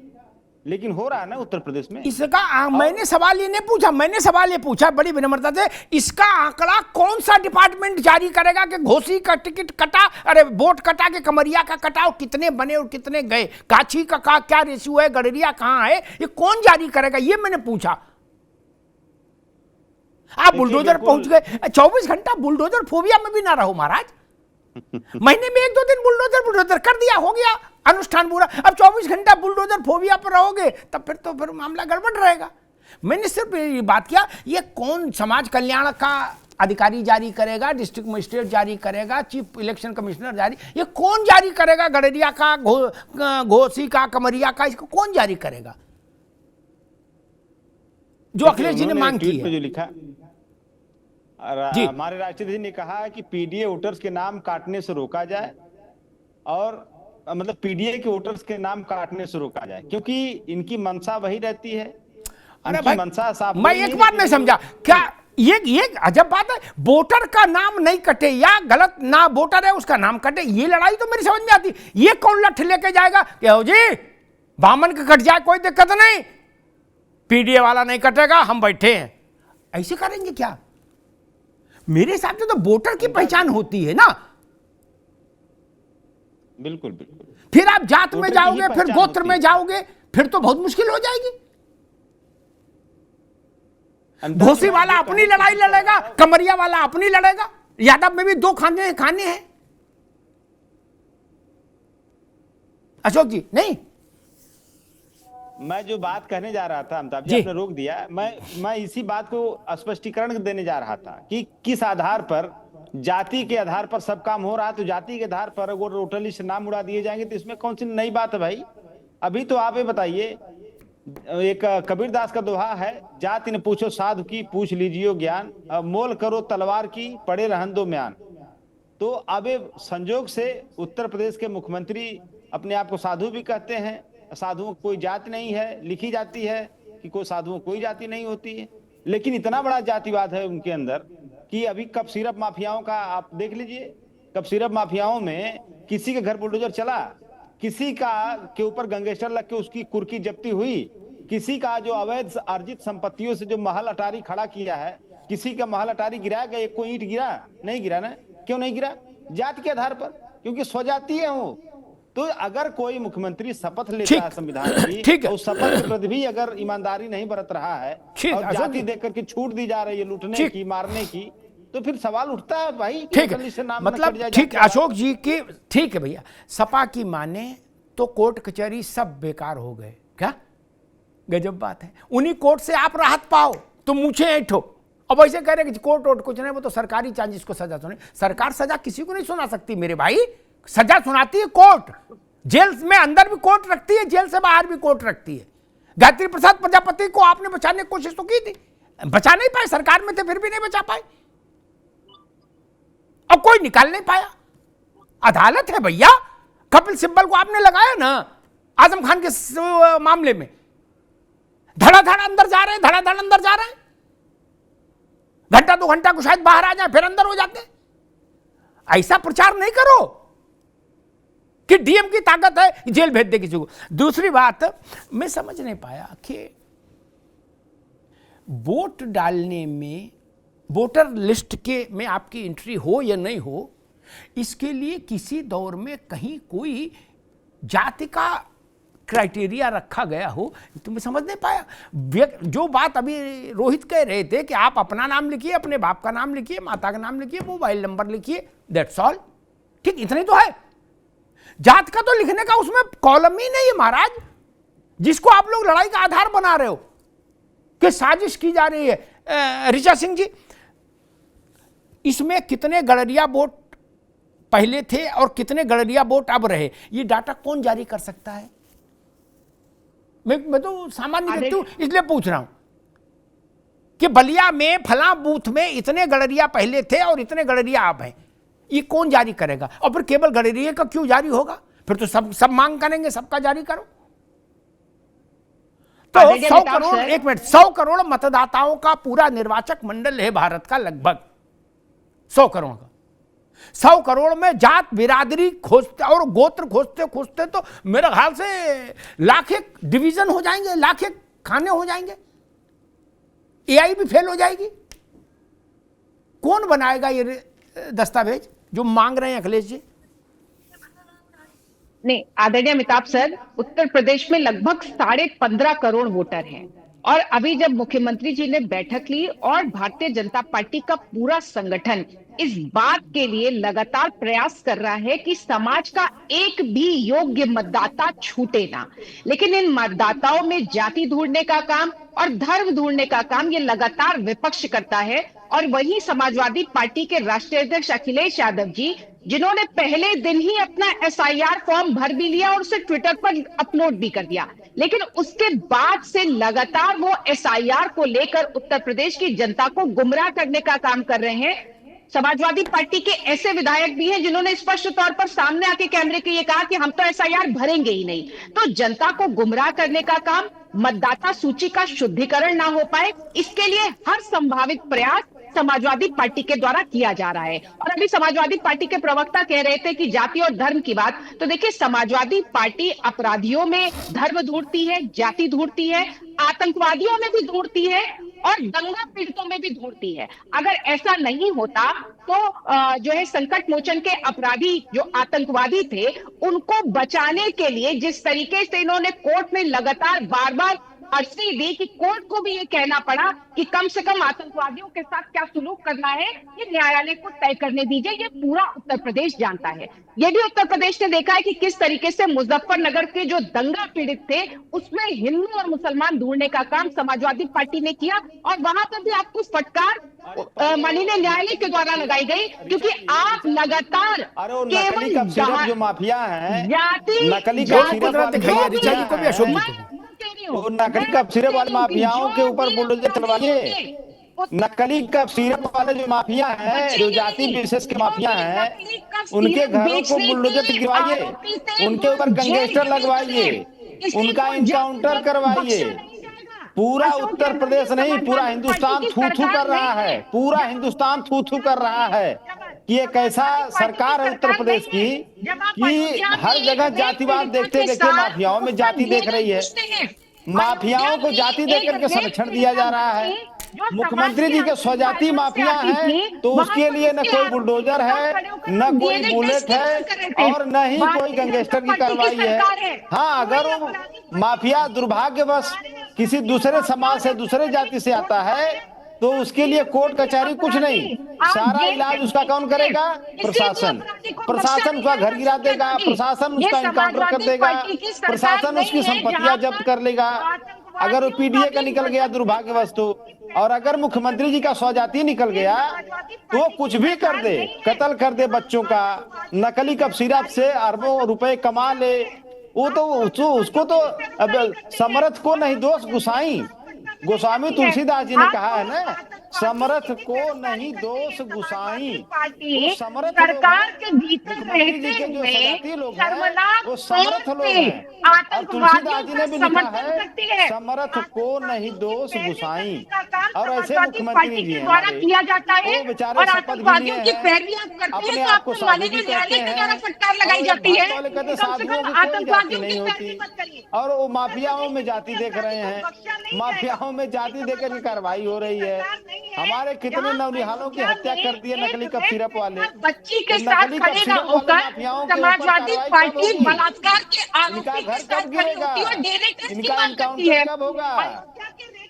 लेकिन हो रहा है ना उत्तर प्रदेश में। इसका मैंने सवाल ये नहीं पूछा, मैंने सवाल ये पूछा बड़ी विनम्रता से, इसका आंकड़ा कौन सा डिपार्टमेंट जारी करेगा कि घोसी का टिकट कटा, अरे वोट कटा के कमरिया का कटा, और कितने बने और कितने गए, काछी का क्या रेशियो है, गडरिया कहाँ है, ये कौन जारी करेगा, ये मैंने पूछा। आप बुलडोजर पहुंच गए, 24 घंटा बुलडोजर फोबिया में भी ना रहो महाराज। महीने में 1-2 दिन बुलडोजर कर दिया, हो गया अनुष्ठान पूरा। अब 24 घंटा बुलडोजर फोबिया पर रहोगे तब फिर मामला गड़बड़ रहेगा। मैंने सिर्फ ये बात किया, ये कौन समाज कल्याण का अधिकारी जारी करेगा, डिस्ट्रिक्ट मजिस्ट्रेट जारी करेगा, चीफ इलेक्शन कमिश्नर जारी, ये कौन जारी करेगा, गडरिया का, घोसी का, कमरिया का, इसको कौन जारी करेगा, जो अखिलेश जी ने मांग की है। जो लिखा हमारे राष्ट्रपति जी ने कहा है कि पीडीए वोटर्स के नाम काटने से रोका जाए, और मतलब पीडीए के वोटर्स के नाम काटने से रोका जाए, क्योंकि इनकी मंशा वही रहती है। अरे भाई, मंशा साफ मैं एक बात नहीं समझा, क्या ये अजब बात है, वोटर का नाम नहीं कटे या गलत ना वोटर है उसका नाम कटे, ये लड़ाई तो मेरी समझ में आती। ये कौन लठ लेके जाएगा कि हो जी बामन का कट जाए कोई दिक्कत नहीं, पीडीए वाला नहीं कटेगा, हम बैठे हैं, ऐसे करेंगे क्या? मेरे हिसाब से तो वोटर की पहचान होती है ना। बिल्कुल बिल्कुल। फिर आप जात में जाओगे, फिर गोत्र में जाओगे, फिर तो बहुत मुश्किल हो जाएगी। घोसी वाला अपनी लड़ाई लड़ेगा, कमरिया वाला अपनी लड़ेगा, यादव में भी 2 खाने हैं। अशोक जी नहीं, मैं जो बात कहने जा रहा था अमिताभ जी, आपने रोक दिया। मैं इसी बात को स्पष्टीकरण देने जा रहा था कि किस आधार पर, जाति के आधार पर सब काम हो रहा है, तो जाति के आधार पर अगर वोटर लिस्ट नाम उड़ा दिए जाएंगे तो इसमें कौन सी नई बात है भाई? अभी तो आप ये बताइए, एक कबीरदास का दोहा है, जाति ने पूछो साधु की, पूछ लीजिए ज्ञान, अब मोल करो तलवार की, पड़े रहन दो म्यान। तो अब संजोग से उत्तर प्रदेश के मुख्यमंत्री अपने आप को साधु भी कहते हैं, साधुओं को कोई जाति नहीं है, लिखी जाती है कि कोई साधुओं कोई जाति नहीं होती है, लेकिन इतना बड़ा जातिवाद है उनके अंदर कि अभी कप सिरप माफियाओं का आप देख लीजिए। कप सिरप माफियाओं में किसी के घर बुलडोजर चला, किसी का के ऊपर गैंगस्टर लग के उसकी कुर्की जब्ती हुई, किसी का जो अवैध अर्जित संपत्तियों से जो महल अटारी खड़ा किया है, किसी का महल अटारी गिराया गया, कोई ईंट गिरा नहीं, गिरा ना, क्यों नहीं गिरा? जाति के आधार पर, क्योंकि स्वजातीय है वो। तो अगर कोई मुख्यमंत्री शपथ लेता है संविधान की, तो शपथ के प्रति भी अगर ईमानदारी नहीं बरत रहा है और जाति देकर के छूट दी जा रही है लूटने की, मारने की, तो फिर सवाल उठता है भाई, ठीक है, मतलब ठीक है अशोक जी की, ठीक है भैया, सपा की माने तो कोर्ट कचहरी सब बेकार हो गए, क्या गजब बात है। उन्हीं कोर्ट से आप राहत पाओ तो मुझे ऐठो। अब ऐसे कह रहे कि कोर्ट वोट कुछ नहीं, वो तो सरकारी चार्ज को सजा सुने। सरकार सजा किसी को नहीं सुना सकती मेरे भाई, सजा सुनाती है कोर्ट। जेल में अंदर भी कोर्ट रखती है, जेल से बाहर भी कोर्ट रखती है। गायत्री प्रसाद प्रजापति को आपने बचाने की कोशिश तो की थी, बचा नहीं पाए, सरकार में थे फिर भी नहीं बचा पाए, अब कोई निकाल नहीं पाया। अदालत है भैया। कपिल सिब्बल को आपने लगाया ना आजम खान के मामले में, धड़ाधड़ अंदर जा रहे हैं, धड़ाधड़ अंदर जा रहे हैं, घंटा 2 घंटा को शायद बाहर आ जाए फिर अंदर हो जाते हैं। ऐसा प्रचार नहीं करो कि डीएम की ताकत है जेल भेज दे किसी को। दूसरी बात मैं समझ नहीं पाया कि वोट डालने में, वोटर लिस्ट के में आपकी एंट्री हो या नहीं हो, इसके लिए किसी दौर में कहीं कोई जाति का क्राइटेरिया रखा गया हो, तो मैं समझ नहीं पाया। जो बात अभी रोहित कह रहे थे कि आप अपना नाम लिखिए, अपने बाप का नाम लिखिए, माता का नाम लिखिए, मोबाइल नंबर लिखिए, दैट्स ऑल, ठीक, इतने तो है। जात का तो लिखने का उसमें कॉलम ही नहीं है महाराज, जिसको आप लोग लड़ाई का आधार बना रहे हो कि साजिश की जा रही है। ऋचा सिंह जी, इसमें कितने गडरिया वोट पहले थे और कितने गडरिया वोट अब रहे, ये डाटा कौन जारी कर सकता है? मैं तो सामान्य व्यक्ति हूं, इसलिए पूछ रहा हूं कि बलिया में फला बूथ में इतने गडरिया पहले थे और इतने गडरिया अब हैं, ये कौन जारी करेगा? और फिर केवल गडेरिया का क्यों जारी होगा? फिर तो सब मांग करेंगे सबका जारी करो। तो 100 करोड़, एक मिनट, 100 करोड़ मतदाताओं का पूरा निर्वाचक मंडल है भारत का, लगभग 100 करोड़ का। 100 करोड़ में जात बिरादरी खोजते और गोत्र खोजते खोजते तो मेरे ख्याल से लाख एक डिवीजन हो जाएंगे, लाख एक खाने हो जाएंगे, एआई भी फेल हो जाएगी। कौन बनाएगा ये दस्तावेज जो मांग रहे हैं अखिलेश जी? नहीं आदरणीय अमिताभ सर, उत्तर प्रदेश में लगभग 15.5 करोड़ वोटर हैं और अभी जब मुख्यमंत्री जी ने बैठक ली और भारतीय जनता पार्टी का पूरा संगठन इस बात के लिए लगातार प्रयास कर रहा है कि समाज का एक भी योग्य मतदाता छूटे ना, लेकिन इन मतदाताओं में जाति ढूंढने का काम और धर्म ढूंढने का काम ये लगातार विपक्ष करता है। और वहीं समाजवादी पार्टी के राष्ट्रीय अध्यक्ष अखिलेश यादव जी, जिन्होंने पहले दिन ही अपना एसआईआर फॉर्म भर भी लिया और उसे ट्विटर पर अपलोड भी कर दिया, लेकिन उसके बाद से लगातार वो एसआईआर को लेकर उत्तर प्रदेश की जनता को गुमराह करने का काम कर रहे हैं। समाजवादी पार्टी के ऐसे विधायक भी हैं जिन्होंने स्पष्ट तौर पर सामने आके कैमरे के ये कहा कि हम तो एसआईआर भरेंगे ही नहीं। तो जनता को गुमराह करने का काम, मतदाता सूची का शुद्धिकरण ना हो पाए, इसके लिए हर संभावित प्रयास समाजवादी पार्टी के द्वारा किया जा रहा है। और अभी समाजवादी पार्टी के प्रवक्ता कह रहे थे कि जाति और धर्म की बात, तो देखिए समाजवादी पार्टी अपराधियों में धर्म ढूंढती है, जाति ढूंढती है, आतंकवादियों में भी ढूंढती है और दंगा पीड़ितों में भी ढूंढती है। अगर ऐसा नहीं होता तो जो है संकट मोचन के अपराधी जो आतंकवादी थे उनको बचाने के लिए जिस तरीके से इन्होंने कोर्ट में लगातार बार बार अर्जी दी कि कोर्ट को भी ये कहना पड़ा कि कम से कम आतंकवादियों के साथ क्या सुलूक करना है ये न्यायालय को तय करने दीजिए, ये पूरा उत्तर प्रदेश जानता है। ये भी उत्तर प्रदेश ने देखा है कि किस तरीके से मुजफ्फरनगर के जो दंगा पीड़ित थे उसमें हिंदू और मुसलमान ढूंढने का काम समाजवादी पार्टी ने किया और वहां पर भी आपको फटकार माननीय न्यायालय के द्वारा लगाई गई, क्योंकि आप लगातार नकली कफ सिरप जो माफिया है, नकली नकली कफ सिरप वाले माफियाओं के ऊपर बुलडोजर चलवाइए। नकली कफ सिरप वाले जो माफिया हैं, जो जाति विशेष के माफिया हैं, उनके घरों को बुलडोजर गिरवाइए, उनके ऊपर गैंगस्टर लगवाइए, उनका इनकाउंटर करवाइए। पूरा उत्तर प्रदेश नहीं, पूरा हिंदुस्तान थू थू कर रहा है, पूरा हिंदुस्तान थू थू कर रहा है कि ये कैसा सरकार है उत्तर प्रदेश की कि हर जगह जातिवाद देखते देखते माफियाओं में जाति देख रही है, माफियाओं को जाति देख करके संरक्षण दिया जा रहा है। मुख्यमंत्री जी के स्वजाति माफिया हैं तो उसके लिए न कोई बुलडोजर है, न कोई बुलेट है और न ही कोई गैंगस्टर की कार्रवाई है। हाँ, अगर वो माफिया दुर्भाग्यवश किसी दूसरे समाज से, दूसरे जाति से आता है तो उसके लिए कोर्ट कचहरी कुछ नहीं, सारा इलाज उसका कौन करेगा? प्रशासन। प्रशासन उसका घर गिरा देगा, प्रशासन उसका इनकाउंटर कर देगा, प्रशासन उसकी संपत्तियां जब्त कर लेगा अगर वो पीडीए का निकल गया दुर्भाग्यवश तो। और अगर मुख्यमंत्री जी का स्वजाति निकल गया तो वो कुछ भी कर दे, कत्ल कर दे बच्चों का, नकली कफ सिरप से अरबों रुपए कमा ले, वो तो उसको तो अब समर्थ को नहीं दोष गोस्वामी तुलसीदास जी ने कहा है ना, समर्थ को नहीं दोष गोसाई। तो समर्थ सरकार के भीतर रहते हुए वो समर्थ लोग हैं और तुलसीदास जी ने भी लिखा है समर्थ को नहीं दोष गोसाई। और ऐसे मुख्यमंत्री जी द्वारा किया जाता है वो बेचारे शपथ भी लिए हैं, अपने आप को साधु भी कहते हैं, फटकार लगाई जाती है, कहते साधुओं की कोई जाति नहीं होती और वो माफियाओं में जाति देख रहे हैं, माफियाओं में जाति देकर की कार्रवाई हो रही है। हमारे कितने नवनिहालों की हत्या कर दी है नकली कफ सिरप वाले। बच्ची के साथ खड़े न होकर समाजवादी पार्टी बलात्कार के आरोपी के साथ खड़ी होती है, डेरे टेस्ट की मांग करती है। कब होगा?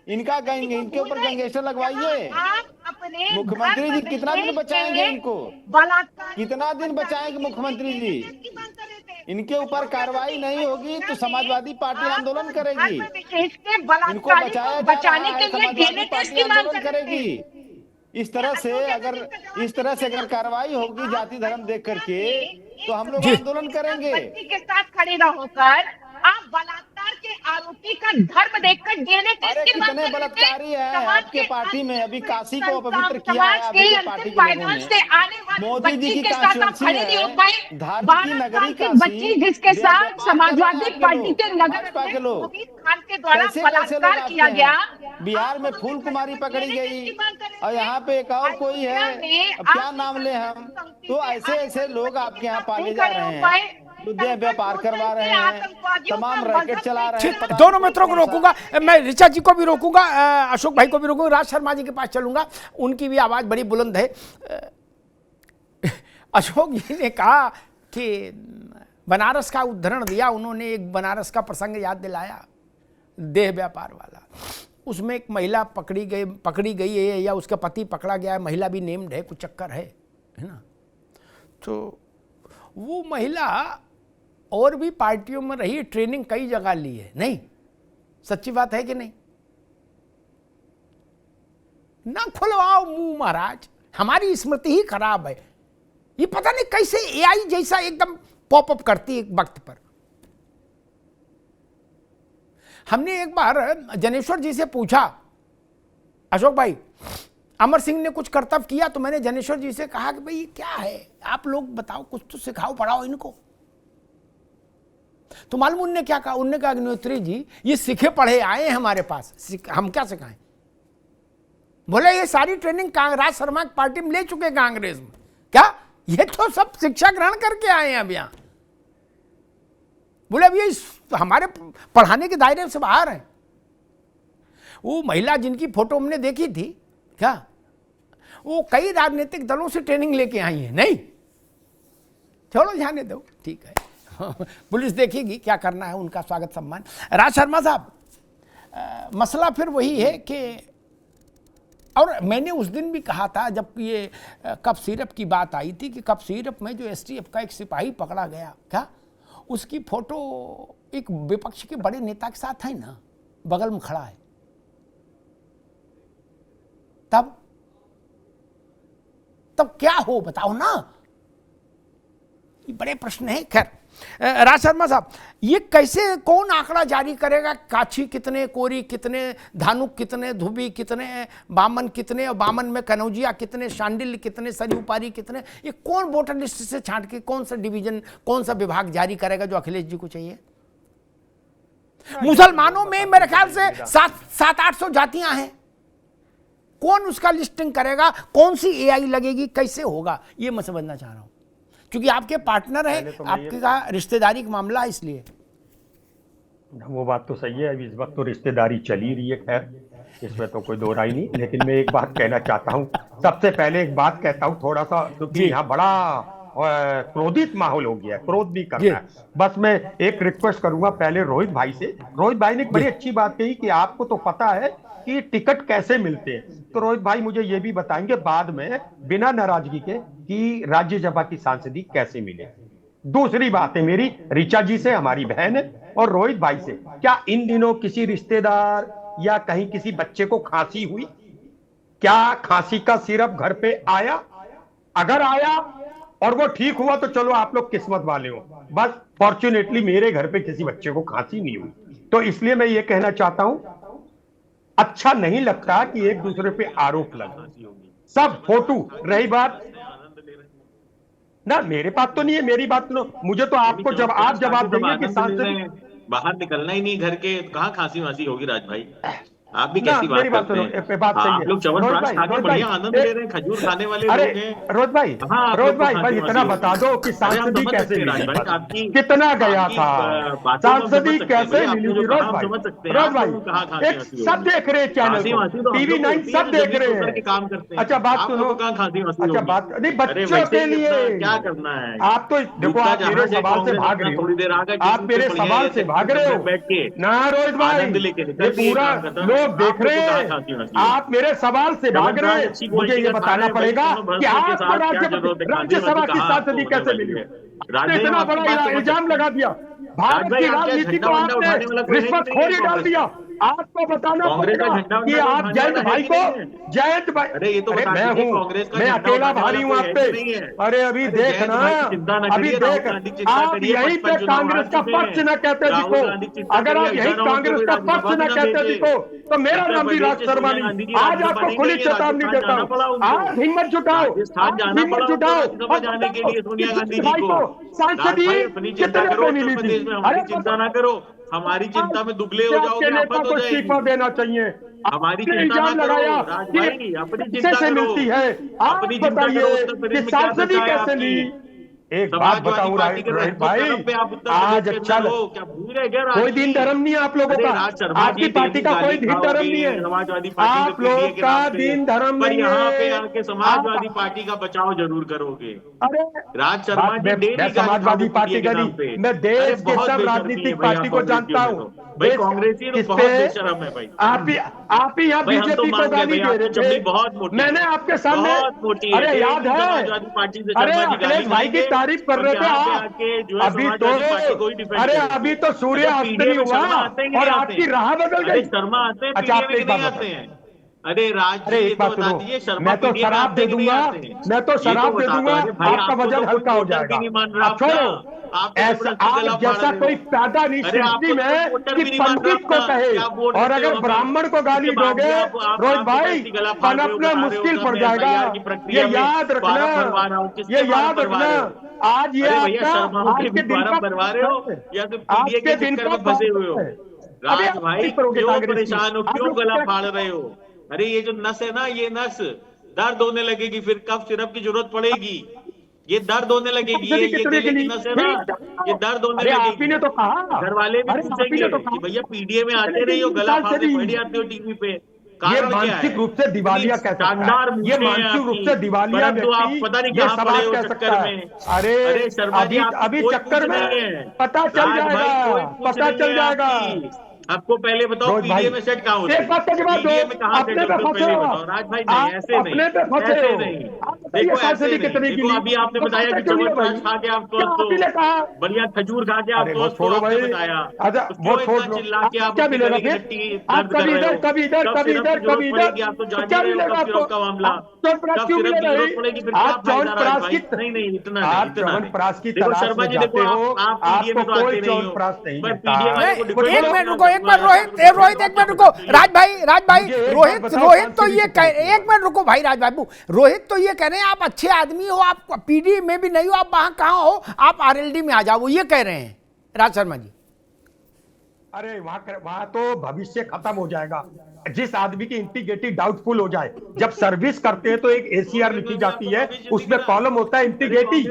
इनके ऊपर गैंगस्टर लगवाइए। मुख्यमंत्री जी कितना दिन बचाएंगे इनको? कितना दिन बचाएंगे मुख्यमंत्री जी? इनके ऊपर कार्रवाई नहीं होगी तो समाजवादी पार्टी आंदोलन करेगी। इनको बचाने के लिए समाजवादी पार्टी आंदोलन करेगी। इस तरह से अगर कार्रवाई होगी जाति धर्म देख करके तो हम लोग आंदोलन करेंगे। के साथ खड़े न होकर आप बलात्कार के आरोप आरोपी का धर्म देखकर डीएनए टेस्ट अरे की मांग कितने कर रहे थे। बलात्कारी है समाज आपके के पार्टी में, अभी अंतिम काशी को अपवित्र किया है समाज अभी के के पार्टी अंतिम के लोगों पायदान ने। से आने वाली मोदी जी बच्ची की के साथ आप कांस्टिट्यूंसी खड़े नहीं हो है, पाए। धार्मिक 12 की साल नगरी की काशी, बच्ची जिसके साथ व्यापार कर रहे हैं समाजवादी आपके पार्टी लोग, के नगर भाजपा के अध्यक्ष लोग। मुबीन खान के द्वारा कैसे कैसे लोग बलात्कार आते किया गया। हैं। बिहार में फूल कुमारी पकड़ी गई और यहाँ पे एक और कोई है, अब क्या नाम ले हम। तो ऐसे ऐसे लोग आपके यहाँ पाले जा रहे हैं, युद्ध व्यापार करवा रहे हैं, तमाम रैकेट चला रहे हैं। दोनों मित्रों को रोकूंगा मैं, ऋचा जी को भी रोकूंगा, अशोक भाई को भी रोकूंगा, राज शर्मा जी के पास चलूंगा, उनकी भी आवाज बड़ी बुलंद है। अशोक जी ने कहा कि बनारस का उदाहरण दिया उन्होंने, एक बनारस का प्रसंग याद दिलाया, देह व्यापार वाला। उसमें एक महिला पकड़ी गई है या उसका पति पकड़ा गया है, महिला भी नेम्ड है, कुछ चक्कर है ना। तो वो महिला और भी पार्टियों में रही, ट्रेनिंग कई जगह ली है, नहीं सच्ची बात है कि नहीं? ना खुलवाओ मुंह महाराज, हमारी स्मृति ही खराब है। ये पता नहीं कैसे एआई जैसा एकदम पॉपअप करती है एक वक्त पर। हमने एक बार जनेश्वर जी से पूछा, अशोक भाई अमर सिंह ने कुछ कर्तव्य किया, तो मैंने जनेश्वर जी से कहा कि भाई ये क्या है, आप लोग बताओ, कुछ तो सिखाओ पढ़ाओ इनको। तो मालूम उनने क्या कहा? उनने कहा अग्निहोत्री जी ये सीखे पढ़े आए हैं हमारे पास, हम क्या सिखाएं। बोले ये सारी ट्रेनिंग राज शर्मा की पार्टी में ले चुके कांग्रेस में। क्या? ये तो सब शिक्षा ग्रहण करके आए हैं अब यहां। बोले अब ये हमारे पढ़ाने के दायरे से बाहर है। वो महिला जिनकी फोटो हमने देखी थी, क्या वो कई राजनीतिक दलों से ट्रेनिंग लेके आई है? नहीं, चलो जाने दो, ठीक है। पुलिस देखेगी क्या करना है, उनका स्वागत सम्मान। राज शर्मा साहब, मसला फिर वही है कि, और मैंने उस दिन भी कहा था जब ये कप सिरप की बात आई थी कि कप सिरप में जो एसटीएफ का एक सिपाही पकड़ा गया, क्या उसकी फोटो एक विपक्ष के बड़े नेता के साथ है ना, बगल में खड़ा है, तब क्या हो बताओ ना, ये बड़े प्रश्न है। खैर राज शर्मा साहब, ये कैसे कौन आंकड़ा जारी करेगा, काछी कितने, कोरी कितने, धानुक कितने, धुबी कितने, बामन कितने, और बामन में कनौजिया कितने, शांडिल्य कितने, सरयूपारी कितने, ये कौन वोटर लिस्ट से छांट के कौन सा डिवीजन, कौन सा विभाग जारी करेगा जो अखिलेश जी को चाहिए? मुसलमानों में मेरे ख्याल से 700-800 जातियां हैं, कौन उसका लिस्टिंग करेगा, कौन सी एआई लगेगी, कैसे होगा, ये मैं समझना चाह रहा हूं, क्योंकि आपके पार्टनर है, आपके का रिश्तेदारी का मामला है, इसलिए। वो बात तो सही है, अभी इस वक्त तो रिश्तेदारी चली रही है, खैर इसमें तो कोई दो राय नहीं। लेकिन मैं एक बात कहना चाहता हूँ, सबसे पहले एक बात कहता हूँ, थोड़ा सा क्योंकि यहाँ बड़ा क्रोधित माहौल हो गया है, क्रोध भी करना है। बस मैं एक रिक्वेस्ट करूंगा पहले रोहित भाई से। रोहित भाई ने एक बड़ी अच्छी बात कही कि आपको तो पता है कि टिकट कैसे मिलते हैं, तो रोहित भाई मुझे ये भी बताएंगे बाद में बिना नाराजगी के कि राज्यसभा की सांसदी कैसे मिले। दूसरी बात है मेरी ऋचा जी से, हमारी बहन है, और रोहित भाई से, क्या इन दिनों किसी रिश्तेदार या कहीं किसी बच्चे को खांसी हुई? क्या खांसी का सिरप घर पे आया? अगर आया और वो ठीक हुआ तो चलो आप लोग किस्मत वाले हो। बस फॉर्चुनेटली मेरे घर पे किसी बच्चे को खांसी नहीं हुई, तो इसलिए मैं ये कहना चाहता हूं, अच्छा नहीं लगता कि एक दूसरे पे आरोप लगा। सब फोटो रही बात ना, मेरे पास तो नहीं है, मेरी बात तो मुझे तो आपको जब आप जवाब देंगे कि सांसद बाहर निकलना ही नहीं घर के, कहाँ खांसी वासी होगी राज भाई? आप भी ना, कैसी मेरी बात करते हैं? बात सही है। आप लोग च्यवनप्राश खा के बढ़िया आनंद ले रहे हैं, खजूर खाने वाले लोग हैं। रोहित भाई बस इतना बता दो कि सांसदी कैसे मिली, कितना गया था, सांसदी कैसे मिली थी? रोहित भाई एक सब देख रहे हैं चैनल, टीवी 9 सब देख रहे हैं। अच्छा बात सुनो, अच्छा बात नहीं, बच्चों के लिए क्या करना है? आप तो देखो, आप मेरे सवाल से भाग रहे थोड़ी देर आगे, हो, आप मेरे सवाल से भाग रहे हो बैठ के ना रोहित भाई, पूरा लोग देख रहे हैं, आप मेरे सवाल से भाग रहे हैं। मुझे ये बताना पड़ेगा कि आपको राज्यसभा की सांसदी कैसे मिली? इतना बड़ा इल्जाम लगा दिया, भारत की राजनीति को आपने रिश्वतखोरी डाल दिया, आपको बताना कांग्रेस का पड़ेगा झंडा कि उठा आप जयंत भाई को, जयंत भाई, अरे ये तो बता मैं दीजिए, हूँ, कांग्रेस का मैं झंडा अकेला उठाने भारी हूँ वाला आप कोई है पे। नहीं है। अरे अभी देखना, चिंता न अभी करिए, देख, राहुल गांधी चिंता आप करिए, यहीं 55 पे चुनाव कांग्रेस हार का चुके पक्ष हैं। न कहते राहुल दिखो, गांधी चिंता अगर करिए, आप यही ऐसा ना हो कि कांग्रेस कोई का राजसभा पक्ष भी न ना कहते भेजे। दिखो तो मेरा उत्तर नाम भी प्रदेश राज से शर्मा सोनिया गांधी नहीं। जी आज राज्यसभा आपको नहीं खुली गई है, चेतावनी राजस्थान देता जाना हूँ, पड़ा उनको। आज हिम्मत जुटाओ, राजस्थान आज जाना हिम्मत पड़ा उनको जुटाओ राज्यसभा और जाने के बताओ लिए सोनिया कि गांधी जयंत जी भाई को। को राज सांसदी भाई अपनी चिंता कितने करो, पे उत्तर मिली थी? प्रदेश में अरे हमारी चिंता ना करो, हमारी चिंता में दुबले हो आपके जाओगे, नेता आफत हो को जाएगी। इस्तीफा देना चाहिए। हमारी आपने चिंता ना इल्जाम करो लगाया राज कि भाई, अपनी पैसे चिंता से करो, मिलती है। आप अपनी चिंता करो, बताइए उत्तर प्रदेश कि में क्या सांसदी दशा है कैसे आपकी। ली? एक बात समाजवादी बताऊं पार्टी के रोहित रहते भाई, कदम पे आप उत्तर आज प्रदेश के अच्छा अंदर हो, क्या भूल है क्या राज कोई दिन की? धर्म नहीं है आप लोगों अरे का, राज शर्मा आपकी जी पार्टी डेली का कोई गाली दिन धर्म खाओगे नहीं है, समाजवादी पार्टी आप के पीडीए लोग के का नाम पे, दिन धर्म पर नहीं यहाँ पे है। आके आप समाजवादी पार्टी का बचाव जरूर करोगे। अरे राज शर्मा जी मैं डेली गाली समाजवादी खाओगे पार्टी पीडीए के का नाम पे। नहीं, मैं अरे देश के बहुत सब बेशर्मी है राजनीतिक भाई पार्टी आप को कांग्रेसियों जानता में हूँ। तो। भाई देश कांग्रेसी तो किस बहुत पे बेशर्म है भाई। आप ही यहाँ भाई हम तो बीजेपी को मान गए गाली भाई, दे आपकी रहे चमड़ी थे, बहुत मोटी मैंने है, आपके सामने, बहुत मोटी है। अरे याद डेली है, समाजवादी पार्टी से अरे शर्मा जी गाली अखिलेश भाई की खाएंगे तारीफ कर और रहे थे यहाँ पे आप, आके जो है अभी तो, समाजवादी पार्टी को ही डिफेंड अरे करेंगे। अभी तो सूर्य अच्छा अस्त पीडीए नहीं में हुआ शर्मा आते हैं कि और नहीं आते आपकी हैं? राह बदल अरे गई। शर्मा आते हैं अच्छा पीडीए आप में कि एक बात नहीं आते बताओ, हैं? अरे राज जी अरे ये एक तो बात बता सुनो, दीजिए, शर्मा मैं तो पीडीए में शराब आते दे हैं कि नहीं दूंगा, आते हैं? मैं तो ये तो शराब दे बता दो। दूंगा, अरे भाई आपका आपको वजन तो हल्का कोई हो वोटर भी जाएगा। नहीं मान रहा अब अपना, छोड़ो, आप तो ऐसा जबरदस्ती गला आप फाड़ जैसा रहे कोई हो। पैदा नहीं अरे सृष्टि आपको तो कोई में वोटर कि भी नहीं मान रहा पंडित को अपना, कहे, क्या वोट और देते हो अगर हमें? ब्राह्मण को गाली उसके बाद भी दोगे रोहित आप भाई जबरदस्ती गला फाड़ रहे हो, पनपना बता रहे हो मुश्किल कि पड़ हमने जाएगा। एसआईआर की ये प्रक्रिया में याद रखना, फार्म भरवा रहा हूँ, किसके ये फार्म याद भरवा रखना, रहे हो? आज ये अरे भैया आपका शर्माओं आज के के भी दिन फार्म का भरवा रहे हो या फिर आज पीडीए के के दिन चक्कर का में फंसे हुए हो? है। अभी राज आप भाई नहीं करोगे क्यों कांग्रेस की, परेशान हो, आप क्यों लोग गला क्या फाड़ रहे हो? अरे ये जो नस है ना, ये नस दर्द होने लगेगी, फिर कब सिरप की जरूरत पड़ेगी, ये दर्द होने लगेगी, संसदी ये कितने गले के की लिए नस है ना, ये दर्द होने अरे आप ही लगेगी। ने तो कहा, घर वाले भी अरे आप ही पूछेंगे ने तो कि भैया कहा पीडीए में आते कितने नहीं हो, दिन गला साल से फाड़ते दी। बैठ जाते हो टीवी पे, ये कारण क्या मानसिक है? रूप से दिवालिया इतनी कह सकता शानदार है, ये मूर्तें हैं मानसिक रूप आपकी, से दिवालिया परंतु आप व्यक्ति पता नहीं ये कहाँ पड़े सवाल हो कह चक्कर सकता है। में। अरे अरे शर्मा जी आपको अभी कोई चक्कर पूछ में नहीं है, पता चल राज भाई जाएगा, कोई पूछ पता नहीं चल है जाएगा। आपकी। आपको पहले बताओ रोहित भाई पीडीए में सेट कहाँ होते एक बात का जवाब दो, पीडीए में कहाँ सेट अपने पे होते हो फंसे पहले हो बताओ राज भाई। नहीं आप, ऐसे नहीं, अपने पे फंसे ऐसे हो। नहीं, आप बताइए देखो सांसदी ऐसे कितने नहीं। की देखो ली, अभी आपने तो बताया कि फंसे क्यों नहीं हो भाई? च्यवनप्राश खा के आप क्या स्वस्थ आप ही ने हो, कहा? बढ़िया खजूर खा के आप अरे वो स्वस्थ हो, छोड़ो आपने भाई, बताया। अच्छा तो वो क्यों छोड़ इतना लो, चिल्ला के आप क्या अपनी मिलेगा गले की फिर? नट्टी आप दर्द कर कभी रहे इधर हो? कभी इधर कब कभी सिरप इधर की जरूरत कभी पड़ेगी इधर, आप तो तो जान ही क्या रहे हो, मिलेगा कब आपको? सिरप का मामला, च्यवनप्राश कब क्यों सिरप की मिलेगा जरूरत भाई? पड़ेगी, फिर क्या आप फायदा राज च्यवनप्राश भाई? की नहीं नहीं, इतना नहीं, आप इतना नहीं। च्यवनप्राश की देखो तलाश शर्मा में जी, देखो जाते हो, आप पीडीए आपको में तो कोई आते नहीं हो, च्यवनप्राश नहीं पर मिलता। पीडीए वाले को नहीं, डिफेंड एक करो मिनट ना, रुको, एक मिनट रोहित, रोहित एक मिनट रुको, राज भाई मुझे एक बात रोहित बताओ, रोहित तो सांसदी ये कितने की है? एक मिनट रुको भाई राज बाबू, रोहित तो ये कह रहे हैं आप अच्छे आदमी हो, आप पीडी में भी नहीं हो, आप वहां कहाँ हो, आप आरएलडी में आ जाओ, वो ये कह रहे हैं राज शर्मा जी। अरे वहां तो भविष्य खत्म हो जाएगा। जिस आदमी की इंटीग्रिटी डाउटफुल हो जाए, जब सर्विस करते हैं तो एक एसीआर लिखी जाती है, उसमें कॉलम होता है इंटीग्रिटी।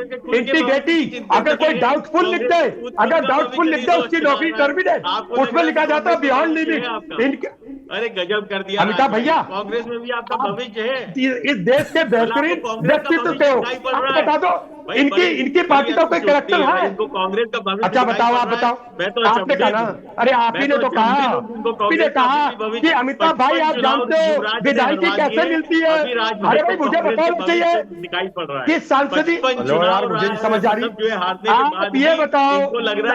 अगर कोई डाउटफुल लिख दे, अगर डाउटफुल लिख दे उसकी नौकरी टर्मिनेट, उसमें लिखा जाता है बियॉन्ड लिमिट। अरे गजब कर दिया अमिताभ भैया, कांग्रेस में भी आपका भविष्य है। इस देश के बेहतरीन व्यक्तित्व से हो, आप बता दो इनकी पार्टी का कोई कैरेक्टर है? इनको कांग्रेस का भविष्य अच्छा बताओ, आप बताओ, मैं तो आपने कहा ना, अरे आप ही ने तो कहा, आप ही ने कहा कि अमिताभ भाई आप जानते हो विधायकी कैसे मिलती है। अरे भाई मुझे बताना चाहिए दिखाई पड़ रहा है कि सांसदी, यार मुझे नहीं समझ आ रही, आप ये बताओ,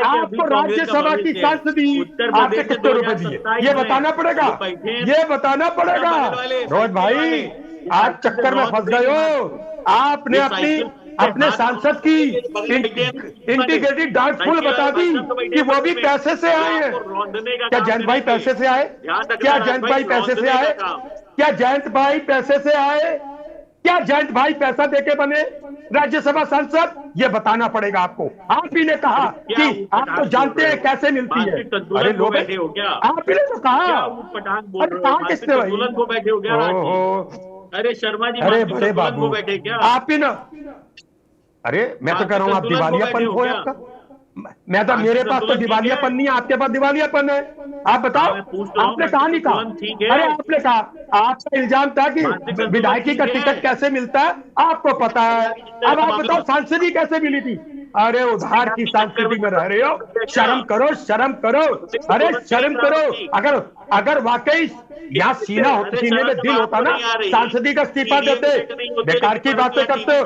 आपको राज्यसभा की सांसदी आपने कितने रुपए दिए, ये बताना पड़ेगा, ये बताना पड़ेगा। रोहित भाई आप चक्कर में फंस गए हो, आपने अपने सांसद की इंटीग्रिटी डाउटफुल बता दी कि वो भी पैसे से आए हैं। क्या जयंत भाई पैसे से आए? क्या जयंत भाई पैसे से आए? क्या जयंत भाई पैसे से आए? क्या जयंत भाई पैसा देके बने राज्यसभा सांसद? ये बताना पड़ेगा आपको। आप ही ने कहा कि आप तो जानते हैं कैसे मिलती है। अरे लोग, आप ही ने तो कहा, अरे कहा किसने भाई? अरे शर्मा जी, अरे बड़े बाबू बैठे क्या आप ही ना, अरे मैं तो कह रहा हूँ आप दिवालियापन हो आपका। मैं तो, मेरे पास तो दिवालियापन नहीं है, आपके पास दिवालियापन है। आप बताओ, आपने कहा नहीं कहा? अरे आपने कहा, आपका इल्जाम था कि विधायकी का टिकट कैसे मिलता है आपको पता है। अब आप बताओ सांसदी कैसे मिली थी? अरे उधार की सांस्कृतिक में रह रहे हो, शर्म करो, शर्म करो, अरे शर्म करो। अगर वाकई यहाँ सीना सीने में दिल होता ना, सांसदी का इस्तीफा देते। बेकार की बातें करते हो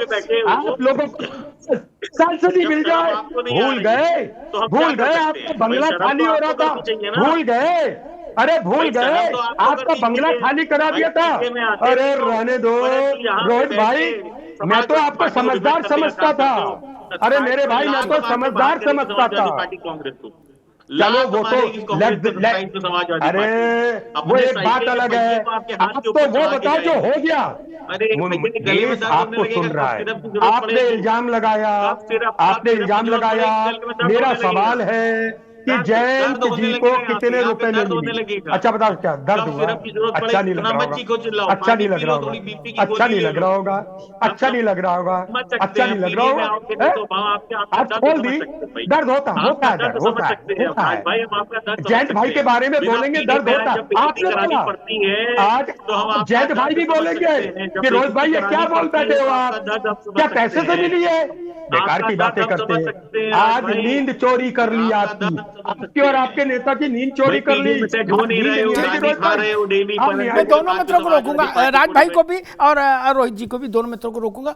आप लोगों को, सांसदी मिल जाए, भूल गए आपका बंगला खाली हो रहा था, भूल गए अरे भूल भाई, गए, शर्म तो आपको आपका करनी बंगला चाहिए। खाली करा भाई, दिया था। पीछे में आते अरे थे तो रहने दो परंतु यहाँ पे रोहित भाई, बैठे मैं समाजवादी तो आपको पार्टी को समझदार विभक्त करने का समझता काम था। करते हो। अरे मेरे भाई, मैं लात तो मार के समझदार बाहर करेगी समझता समाजवादी था। पार्टी कांग्रेस को, चलो लात वो तो मारेगी कांग्रेस को 27 में समाजवादी अरे पार्टी। वो अपने एक बात साइकिल के अलग पहिए है। को आपके आप हाथ के तो ऊपर वो चढ़ा के बताओ जो जाएगी। हो गया। अरे भैया के गले में देश दर्द होने आपको लगेगा, सुन रहा कब है। सिरप की जरूरत आपने पड़ेगी, इल्जाम लगाया, कब सिरप आपने सिरप की इल्जाम जरूरत लगाया। पड़ेगी, गले में दर्द मेरा होने लगेगा। सवाल है कि दर्द जयंत होने जी को लगेगा, कितने यहाँ पे रुपए में दर्द होने मिली? लगेगा। अच्छा बताओ, क्या दर्द कब हुआ? सिरप की जरूरत अच्छा पड़ेगी, नहीं लग इतना रहा मत चीखो होगा, चिल्लाओ, अच्छा पानी नहीं पी लग लो, रहा होगा, थोड़ी बीपी की अच्छा गोली नहीं ले लग लो। रहा होगा, अच्छा नहीं लग रहा होगा, समझ सकते अच्छा हैं, नहीं लग रहा पीने में होगा। आओगे हैं? तो भाव आपका आप दर्द खोल समझ दी, सकते हैं भाई। दर्द होता आपका है, दर्द होता समझ है, सकते हैं होता राज है। भाई, हम आपका दर्द समझ जयंत भाई सकते के हैं। बारे में बिना बोलेंगे, पीने दर्द पे होता जब है। बेइज्जती आपने करानी बोला पड़ती है आज तो हम आपका जयंत भाई दर्द भी समझ बोलेंगे सकते हैं। जब कि रोहित भाई बेइज्जती ये क्या करानी बोल पड़ती बैठे है हो तो आप, आपका दर्द हम समझ क्या सकते पैसे से हैं। मिली है? बेकार आपका की दर्द बातें हम करते समझ हैं। सकते हैं राज आज भाई। नींद चोरी कर ली आपका आपकी, दर्द समझ आपकी सकते और हैं आपके नेता की नींद चोरी भाई। कर ली। पीने में सेट हो नहीं नींद रहे हो, नहीं आएगी गांधी रोहित खा भाई? रहे हो डेली, आप परंतु मैं दोनों बात मित्रों को समाजवादी रोकूंगा, पार्टी राज बोल भाई रहे को भी और रोहित जी को भी, दोनों मित्रों को रोकूंगा।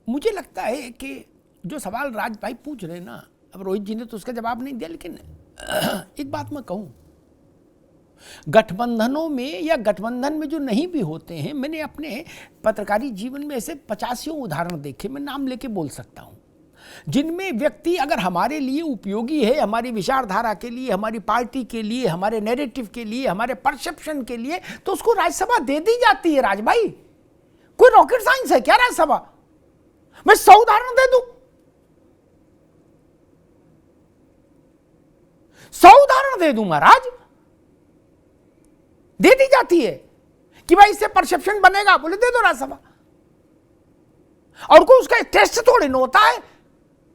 मुझे लगता है कि जो सवाल राज भाई पूछ रहे हैं ना, अब रोहित जी ने तो उसका जवाब नहीं दिया, लेकिन एक बात मैं कहूं, गठबंधनों में या गठबंधन में जो नहीं भी होते हैं, मैंने अपने पत्रकारी जीवन में ऐसे 50 उदाहरण देखे, मैं नाम लेके बोल सकता हूं, जिनमें व्यक्ति अगर हमारे लिए उपयोगी है, हमारी विचारधारा के लिए, हमारी पार्टी के लिए, हमारे नैरेटिव के लिए, हमारे परसेप्शन के लिए, तो उसको राज्यसभा दे दी जाती है। राज भाई, कोई रॉकेट साइंस है क्या राज्यसभा? मैं 100 उदाहरण दे दूं, 100 उदाहरण दे दूं महाराज, दे दी जाती है कि भाई इससे परसेप्शन बनेगा, बोले दे दो राज्यसभा। और कोई उसका टेस्ट थोड़ी न होता है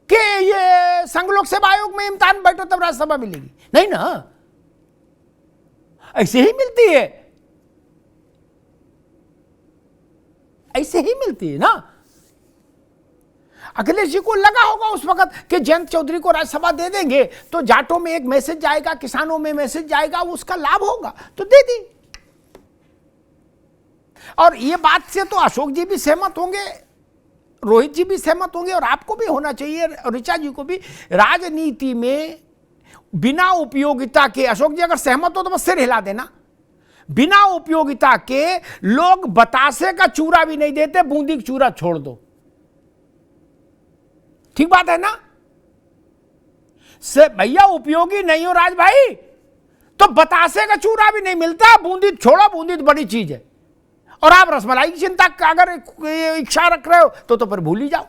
कि ये संघ लोक सेवा आयोग में इम्तिहान बैठो तब राज्यसभा मिलेगी, नहीं ना, ऐसे ही मिलती है, ऐसे ही मिलती है ना। अखिलेश जी को लगा होगा उस वक्त कि जयंत चौधरी को राज्यसभा दे देंगे तो जाटों में एक मैसेज जाएगा, किसानों में मैसेज जाएगा, उसका लाभ होगा, तो दे दी। और ये बात से तो अशोक जी भी सहमत होंगे, रोहित जी भी सहमत होंगे, और आपको भी होना चाहिए, ऋचा जी को भी। राजनीति में बिना उपयोगिता के, अशोक जी अगर सहमत हो तो बस सिर हिला देना, बिना उपयोगिता के लोग बतासे का चूरा भी नहीं देते, बूंदी का चूरा छोड़ दो। ठीक बात है ना? से भैया उपयोगी नहीं हो राज भाई तो बतासे का चूरा भी नहीं मिलता, बूंदी छोड़ो, बूंदी तो बड़ी चीज है। और आप रसमलाई की चिंता अगर इच्छा रख रहे हो तो फिर भूल ही जाओ।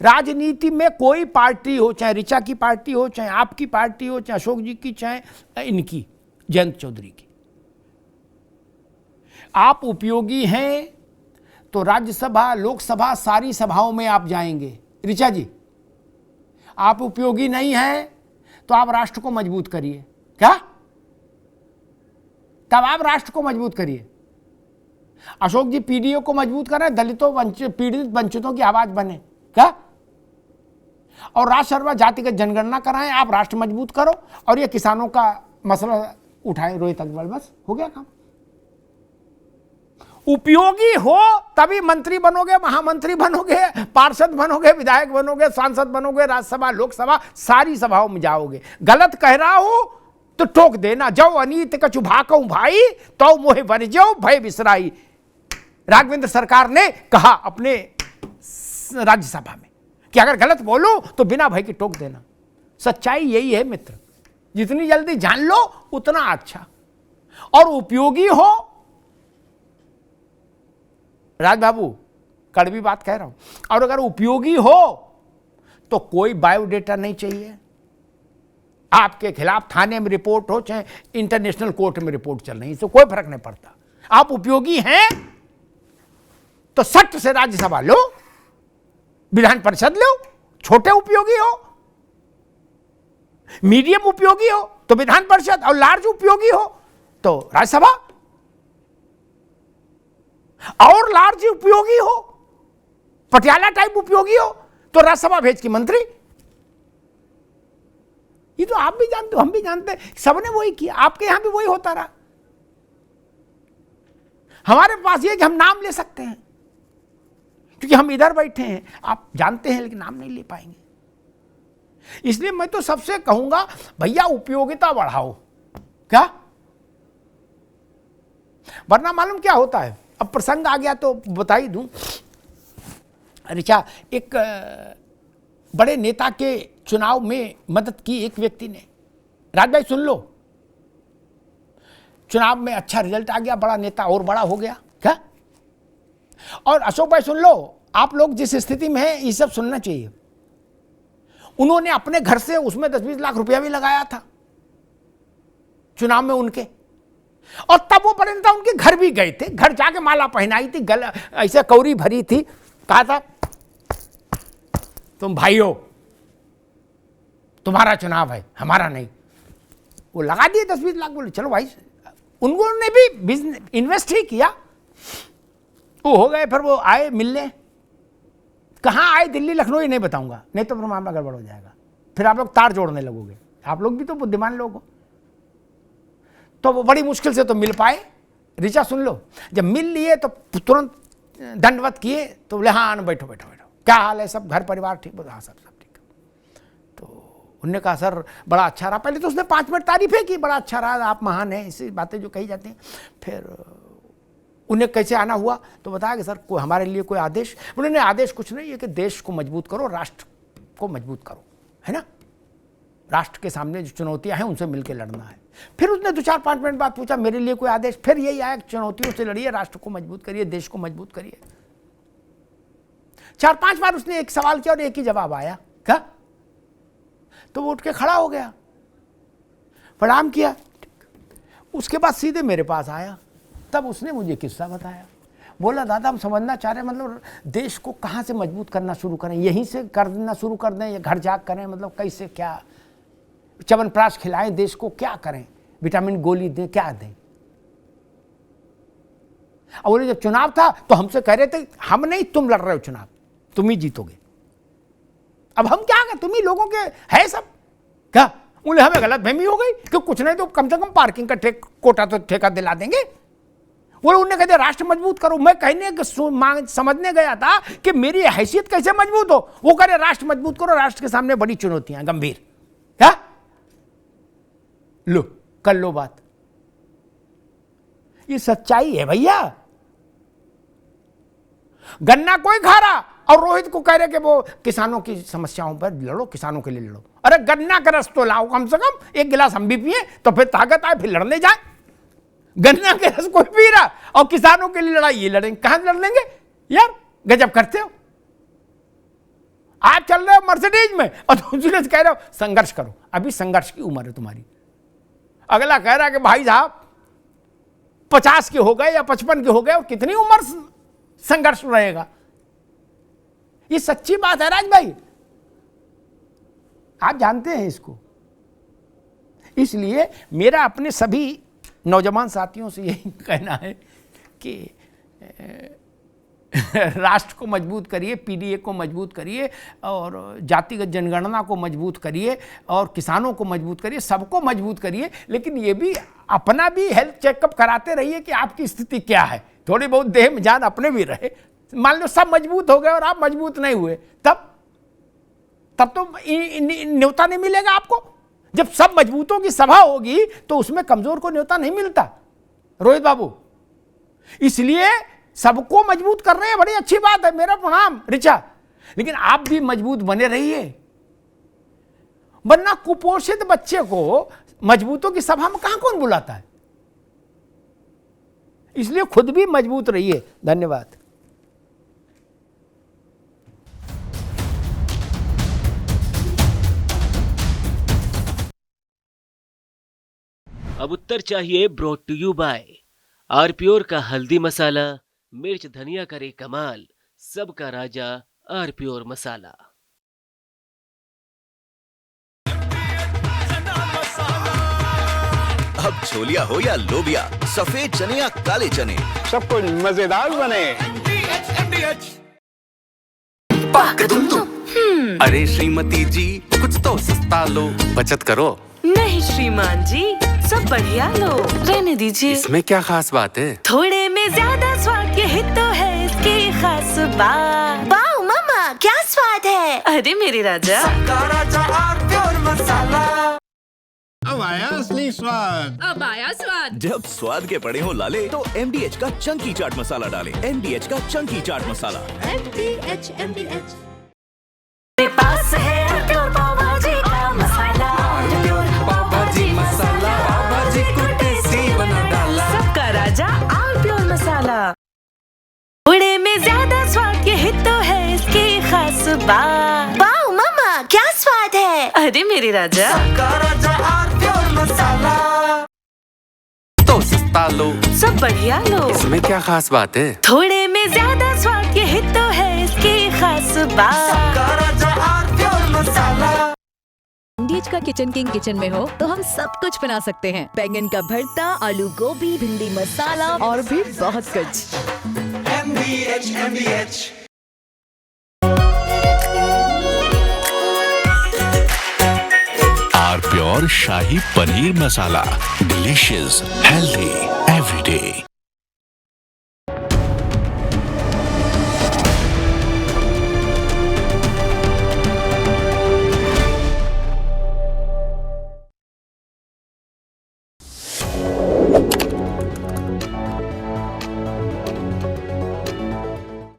राजनीति में कोई पार्टी हो, चाहे ऋचा की पार्टी हो, चाहे आपकी पार्टी हो, चाहे अशोक जी की, चाहे इनकी जयंत चौधरी की, आप उपयोगी हैं तो राज्यसभा, लोकसभा, सारी सभाओं में आप जाएंगे। ऋचा जी, आप उपयोगी नहीं हैं तो आप राष्ट्र को मजबूत करिए। क्या? तब आप राष्ट्र को मजबूत करिए। अशोक जी पीडीओ को मजबूत करें, दलितों, पीड़ित, वंचितों की आवाज बने। क्या? और राष्ट्र जातिगत जनगणना कराएं, आप राष्ट्र मजबूत करो, और ये किसानों का मसला उठाएं, रोहित अग्रवाल, बस हो गया काम। उपयोगी हो तभी मंत्री बनोगे, महामंत्री बनोगे, पार्षद बनोगे, विधायक बनोगे, सांसद बनोगे, राज्यसभा, लोकसभा, सारी सभाओं में जाओगे। गलत कह रहा हूं तो टोक देना। जो अनीत कछु भाकऊ भाई तो मोहे बन जाओ भय बिसराई, राघवेंद्र सरकार ने कहा अपने राज्यसभा में कि अगर गलत बोलो तो बिना भय के टोक देना। सच्चाई यही है मित्र, जितनी जल्दी जान लो उतना अच्छा। और उपयोगी हो, राज बाबू कड़वी बात कह रहा हूं, और अगर उपयोगी हो तो कोई बायोडेटा नहीं चाहिए। आपके खिलाफ थाने में रिपोर्ट हो, चाहे इंटरनेशनल कोर्ट में रिपोर्ट चल रही है, इससे कोई फर्क नहीं पड़ता। आप उपयोगी हैं तो सट से राज्यसभा लो, विधान परिषद लो। छोटे उपयोगी हो, मीडियम उपयोगी हो तो विधान परिषद, और लार्ज उपयोगी हो तो राज्यसभा, और लार्ज उपयोगी हो, पटियाला टाइप उपयोगी हो तो राज्यसभा भेज के मंत्री। ये तो आप भी जानते हो, हम भी जानते हैं, सबने वही किया, आपके यहां भी वही होता रहा। हमारे पास ये कि हम नाम ले सकते हैं क्योंकि हम इधर बैठे हैं, आप जानते हैं, लेकिन नाम नहीं ले पाएंगे। इसलिए मैं तो सबसे कहूंगा भैया उपयोगिता बढ़ाओ, क्या, वरना मालूम क्या होता है। अब प्रसंग आ गया तो बता ही दूं। ऋचा, एक बड़े नेता के चुनाव में मदद की एक व्यक्ति ने। राज भाई सुन लो, चुनाव में अच्छा रिजल्ट आ गया, बड़ा नेता और बड़ा हो गया, क्या। और अशोक भाई सुन लो, आप लोग जिस स्थिति में हैं ये सब सुनना चाहिए। उन्होंने अपने घर से उसमें 10-20 लाख रुपया भी लगाया था चुनाव में उनके, और तब वो बड़े नेता उनके घर भी गए थे, घर जाके माला पहनाई थी, गला ऐसे कौरी भरी थी, कहा था तुम भाई हो, तुम्हारा चुनाव है, हमारा नहीं। वो लगा दिए 10-20 लाख, बोले चलो भाई। उन्होंने भी बिजनेस इन्वेस्ट ही किया, वो हो गए। फिर वो आए मिलने, कहाँ आए, दिल्ली लखनऊ, ही नहीं बताऊंगा, नहीं तो फिर मामला गड़बड़ हो जाएगा, फिर आप लोग तार जोड़ने लगोगे। आप लोग भी तो बुद्धिमान लोग हो। तो वो बड़ी मुश्किल से तो मिल पाए। ऋचा सुन लो, जब मिल लिए तो तुरंत दंडवत किए, तो बोले हाँ बैठो बैठो बैठो, क्या हाल है, सब घर परिवार ठीक? बोला हाँ सब ठीक। तो उन्होंने कहा सर बड़ा अच्छा रहा। पहले तो उसने 5 मिनट तारीफें की, बड़ा अच्छा रहा, आप महान हैं, ऐसी बातें जो कही जाती हैं। फिर उन्हें कैसे आना हुआ तो बताया कि सर कोई हमारे लिए कोई आदेश। उन्होंने आदेश कुछ नहीं है कि देश को मजबूत करो, राष्ट्र को मजबूत करो, है ना, राष्ट्र के सामने जो चुनौतियां हैं उनसे मिलकर लड़ना है। फिर उसने 2-4-5 मिनट बाद पूछा मेरे लिए कोई आदेश, फिर यही आया चुनौतियों से लड़िए, राष्ट्र को मजबूत करिए, देश को मजबूत करिए। 4-5 बार उसने एक सवाल किया और एक ही जवाब आया, क्या। तो वो उठ के खड़ा हो गया, प्रणाम किया, उसके बाद सीधे मेरे पास आया। तब उसने मुझे किस्सा बताया, बोला दादा हम समझना चाह रहे हैं, मतलब देश को कहाँ से मजबूत करना शुरू करें, यहीं से करना शुरू कर दें या घर जाग करें, मतलब कैसे, क्या च्यवनप्राश खिलाएं देश को, क्या करें, विटामिन गोली दें, क्या दें। और जब चुनाव था तो हमसे कह रहे थे हम नहीं, तुम लड़ रहे हो चुनाव, तुम ही जीतोगे। अब हम क्या करें, तुम ही लोगों के है सब, क्या। उन्हें हमें गलत फहमी हो गई कि कुछ नहीं तो कम से कम पार्किंग का कोटा तो ठेका दिला देंगे। वो उन्होंने कहा राष्ट्र मजबूत करो। मैं कहने समझने गया था कि मेरी हैसियत कैसे मजबूत हो, वो कह रहे राष्ट्र मजबूत करो, राष्ट्र के सामने बड़ी चुनौतियां गंभीर, क्या। लो कर लो बात, ये सच्चाई है भैया। गन्ना कोई खा रहा और रोहित को कह रहे कि वो किसानों की समस्याओं पर लड़ो, किसानों के लिए लड़ो। अरे गन्ना का रस तो लाओ, कम से कम एक गिलास हम भी पिए तो फिर ताकत आए, फिर लड़ने जाए। गन्ना के रस कोई पी रहा और किसानों के लिए लड़ाई, ये लड़ेंगे, कहां लड़ लेंगे यार, गजब करते हो। आप चल रहे हो मर्सिडीज में और दूसरे से कह रहे हो संघर्ष करो, अभी संघर्ष की उम्र है तुम्हारी। अगला कह रहा है कि भाई साहब 50 के हो गए या 55 के हो गए, और कितनी उम्र संघर्ष रहेगा। ये सच्ची बात है राज भाई, आप जानते हैं इसको। इसलिए मेरा अपने सभी नौजवान साथियों से यही कहना है कि राष्ट्र को मजबूत करिए, पीडीए को मजबूत करिए, और जातिगत जनगणना को मजबूत करिए, और किसानों को मजबूत करिए, सबको मजबूत करिए। लेकिन ये भी अपना भी हेल्थ चेकअप कराते रहिए कि आपकी स्थिति क्या है, थोड़ी बहुत देह में जान अपने भी रहे। मान लो सब मजबूत हो गए और आप मजबूत नहीं हुए, तब तो न्योता नहीं मिलेगा आपको। जब सब मजबूतों की सभा होगी तो उसमें कमजोर को न्योता नहीं मिलता रोहित बाबू। इसलिए सबको मजबूत कर रहे हैं, बड़ी अच्छी बात है, मेरा प्रणाम ऋचा। लेकिन आप भी मजबूत बने रहिए, वरना कुपोषित बच्चे को मजबूतों की सभा में कहां कौन बुलाता है। इसलिए खुद भी मजबूत रहिए। धन्यवाद। अब उत्तर चाहिए ब्रॉट टू यू बाय आरपीओर का हल्दी मसाला, मिर्च धनिया करे कमाल, सबका राजा आरपीओर मसाला। अब छोलिया हो या लोबिया, सफेद चने या काले चने, सब कुछ मजेदार बने। अरे श्रीमती जी कुछ तो सस्ता लो, बचत करो। नहीं श्रीमान जी, सब बढ़िया लो, रहने दीजिए। इसमें क्या खास बात है? थोड़े में ज्यादा स्वाद, यही तो है इसकी खास बात। वाओ मामा, क्या स्वाद है? अरे मेरे राजा, अब आया असली स्वाद। अब आया स्वाद। जब स्वाद के पड़े हो लाले तो MDH का चंकी चाट मसाला डालें। MDH का चंकी चाट मसाला। MDH मेरे पास है प्योर पाव भाजी का मसाला, प्योर पाव भाजी मसाला, पाव भाजी को टेस्टी बना डाला। सबका राजा प्योर मसाला। थोड़े में ज्यादा स्वाद, यही तो है इसकी खास बात। वाओ मामा, क्या स्वाद है? अरे मेरे राजा, तो सस्ता लो, सब बढ़िया लो। इसमें क्या खास बात है? थोड़े में ज्यादा स्वाद, यही तो है इसकी खास बात। MDH का किचन किंग किचन में हो तो हम सब कुछ बना सकते हैं। बैंगन का भरता, आलू गोभी, भिंडी मसाला और भी बहुत कुछ। Our pure shahi paneer masala, delicious, healthy everyday.